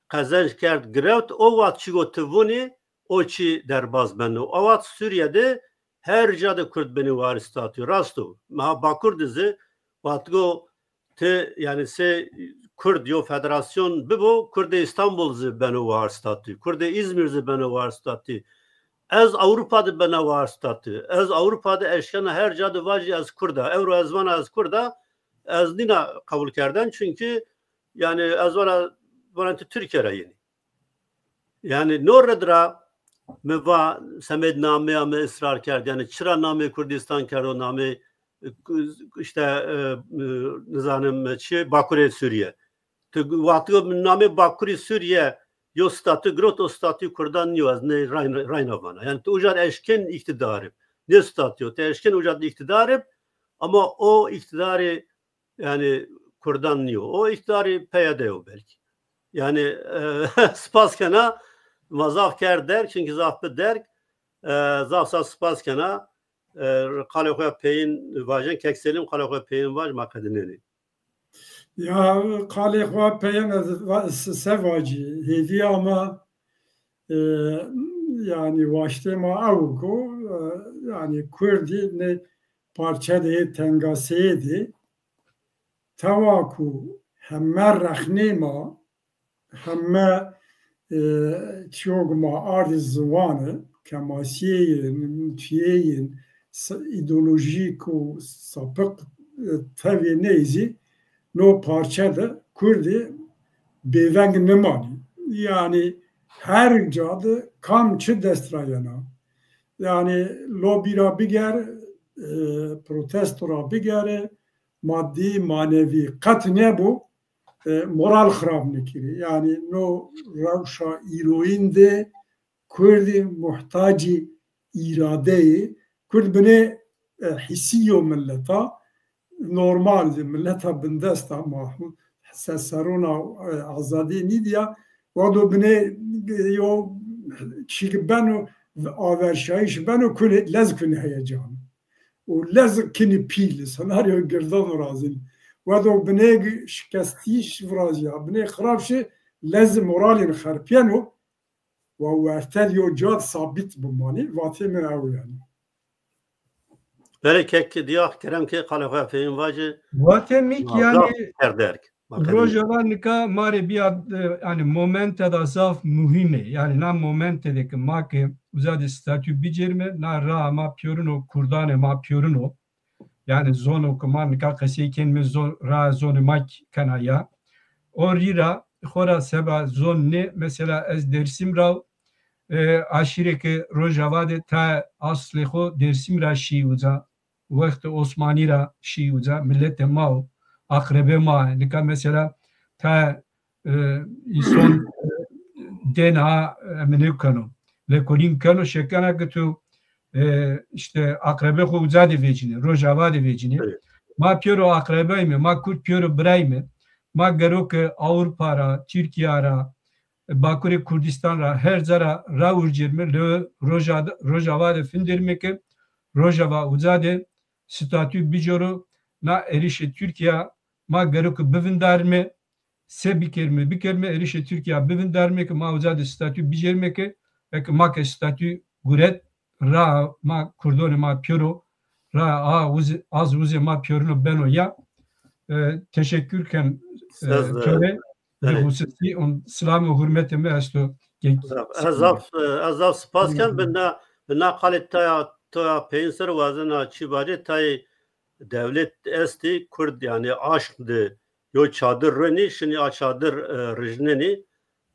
S1: kazanç kert grevt o vat çigo tevuni o çi derbaz benu. O vat Suriye'de her cade Kurd beni var statü rasto. Ma bakur dizi vatgo te yani se Kurd yo federasyon bibo Kurd İstanbul zi beno var statü, Kurd İzmir zi beno var statü. Ez Avrupa'da beno var statü. Ez Avrupa'da eşkana her cadı vacı az Kurda. Evro ezvana az Kurda. Ez nina kabul kerden çünkü yani ezvana varantı Türkiye'ye yeni. Yani noredra meva semed nameye me ısrar kerdi. Yani çıra name Kurdistan kerdi o name işte nizanım çi Bakure Suriye. Vakti name Bakure Suriye yo statü grot statü Kurdan yo az ne Raynavana. Yani ucar eşken iktidarı. Ne statü? Te eşken ucar iktidarı ama o iktidarı yani Kurdan yo. O iktidarı PYD yo belki. Yani spaskena mazaf ker der çünkü zafı der zafsa spaskena kalakhoya peyin vajen kekselim kalakhoya peyin vaj makadineni.
S2: Ya kalakhoya peyin sevaci hediye ama yani vaştema avgo yani Kurdi ne parça de tengaseydi tavaku hemme rahnema hemme çogma ardı zıvanı kemasiyeyin, tüyeyin, ideolojik o sapık tabi neyzi no parçada Kurdi beveng nemani. Yani her cadı kamçı destrayana. Yani lobira biger, protestora biger, maddi, manevi kat ne bu? Moral xrab nekiri. Yani no ravşa iroinde Kurdi muhtacı iradeyi Kurd bine hissiyo milleta normal milleta bindesta mahmud sesarona azadi nidya vado bine yo çik beno averşayiş beno kule lez kune heyecan o lez kini pil senaryo girdan razil وادو بنيج شكستيش فرازيا بنيج خرابشي لازم مورالين خربيانو وهو ارتديو جاد ثابت بماني واتي من او يعني
S1: Böyle kek diyor kerem ki kalakhoya peyin vacı
S3: Vatemik yani
S1: derk.
S3: Rojalarnika mare bir yani momente da zaf muhime yani na momente de ki make uzadi statü bicerme na ra ma pioruno kurdane ma pioruno yani zonu kumanika kaseyken mi ra zonu mak kanaya orira xora seba zon ne mesela ez dersim rav aşire ki rojavade ta asli xo dersim ra şi uza vakt Osmani ra şi uza millet ma akrebe ma nika mesela ta inson dena menukano le kolin kano şekana gıtu işte akrebe xo de vecini rojava de vecini ma piero akrebe mi ma kurt piero bray mi ma gerok Avrupa ra Türkiye ra Bakure Kurdistan ra her zara ra urcirme le rojava de findirme ki rojava uzade statü bijoro na erişe Türkiye ma gerok bivindarme se bikerme erişe Türkiye bivindarme ki ma uzade statü bijerme ki ma ke statü guret ra ma kurdone ma piero ra az uze ma piorno beno ya teşekkürken töre ve hususi on selam ve hürmetime esto
S1: azaf spasken bina kalit ta penser vazena çibare tay devlet esti Kurd yani aşkdı yo çadır reni şimdi çadır rejneni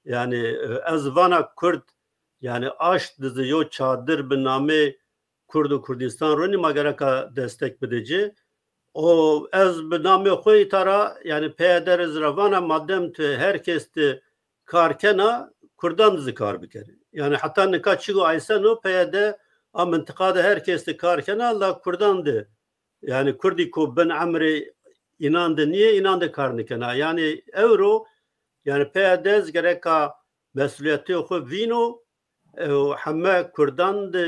S1: yani ezvana Kurd yani aşk dizi yo çadır biname Kurdu Kurdistan roni magaraka destek bedeci o ez biname koy tara yani peyder ezravana madem te herkes te karkena Kurdan dizi kar bikeri yani hatta ne kaçıgo aysan o peyde a mıntıkada herkes te karkena Allah Kurdandı yani Kurdi ko ben amri inandı niye inandı karnikena yani euro yani peyde gereka mesuliyeti oku vino همه کردان ده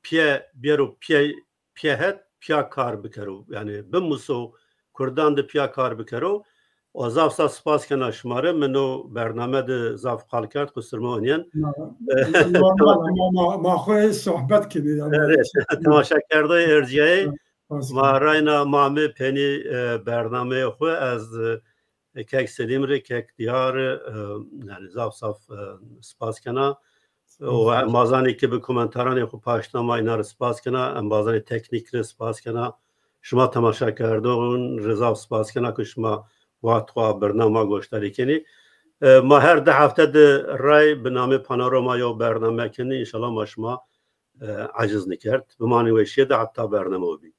S1: پیه هد پیا کار بکرو یعنی بموسو کردان ده پیا کار بکرو و زاف سپاس کنه شماره منو برنامه ده زاف قال کرد قصرمه اونین
S2: ما خوی صحبت کنی
S1: تماشا کرده ارجیه ما راینا مامه پنی برنامه خو از که سدیم ری که دیار یعنی صاف سپاس کنا و مازانی که به کامنتاران خو پاشنامه اینا رو سپاس کنا مازانی تکنیک رو سپاس کنا شما تماشا کردون رضا سپاس کنا که شما وقت برنامه گوشتاری کنی ما هر 10 هفته رای به نام پانوراما یا برنامه کنی انشالله ما شما عجز نکرد بمانی ویشیه 10 هفته برنامه بی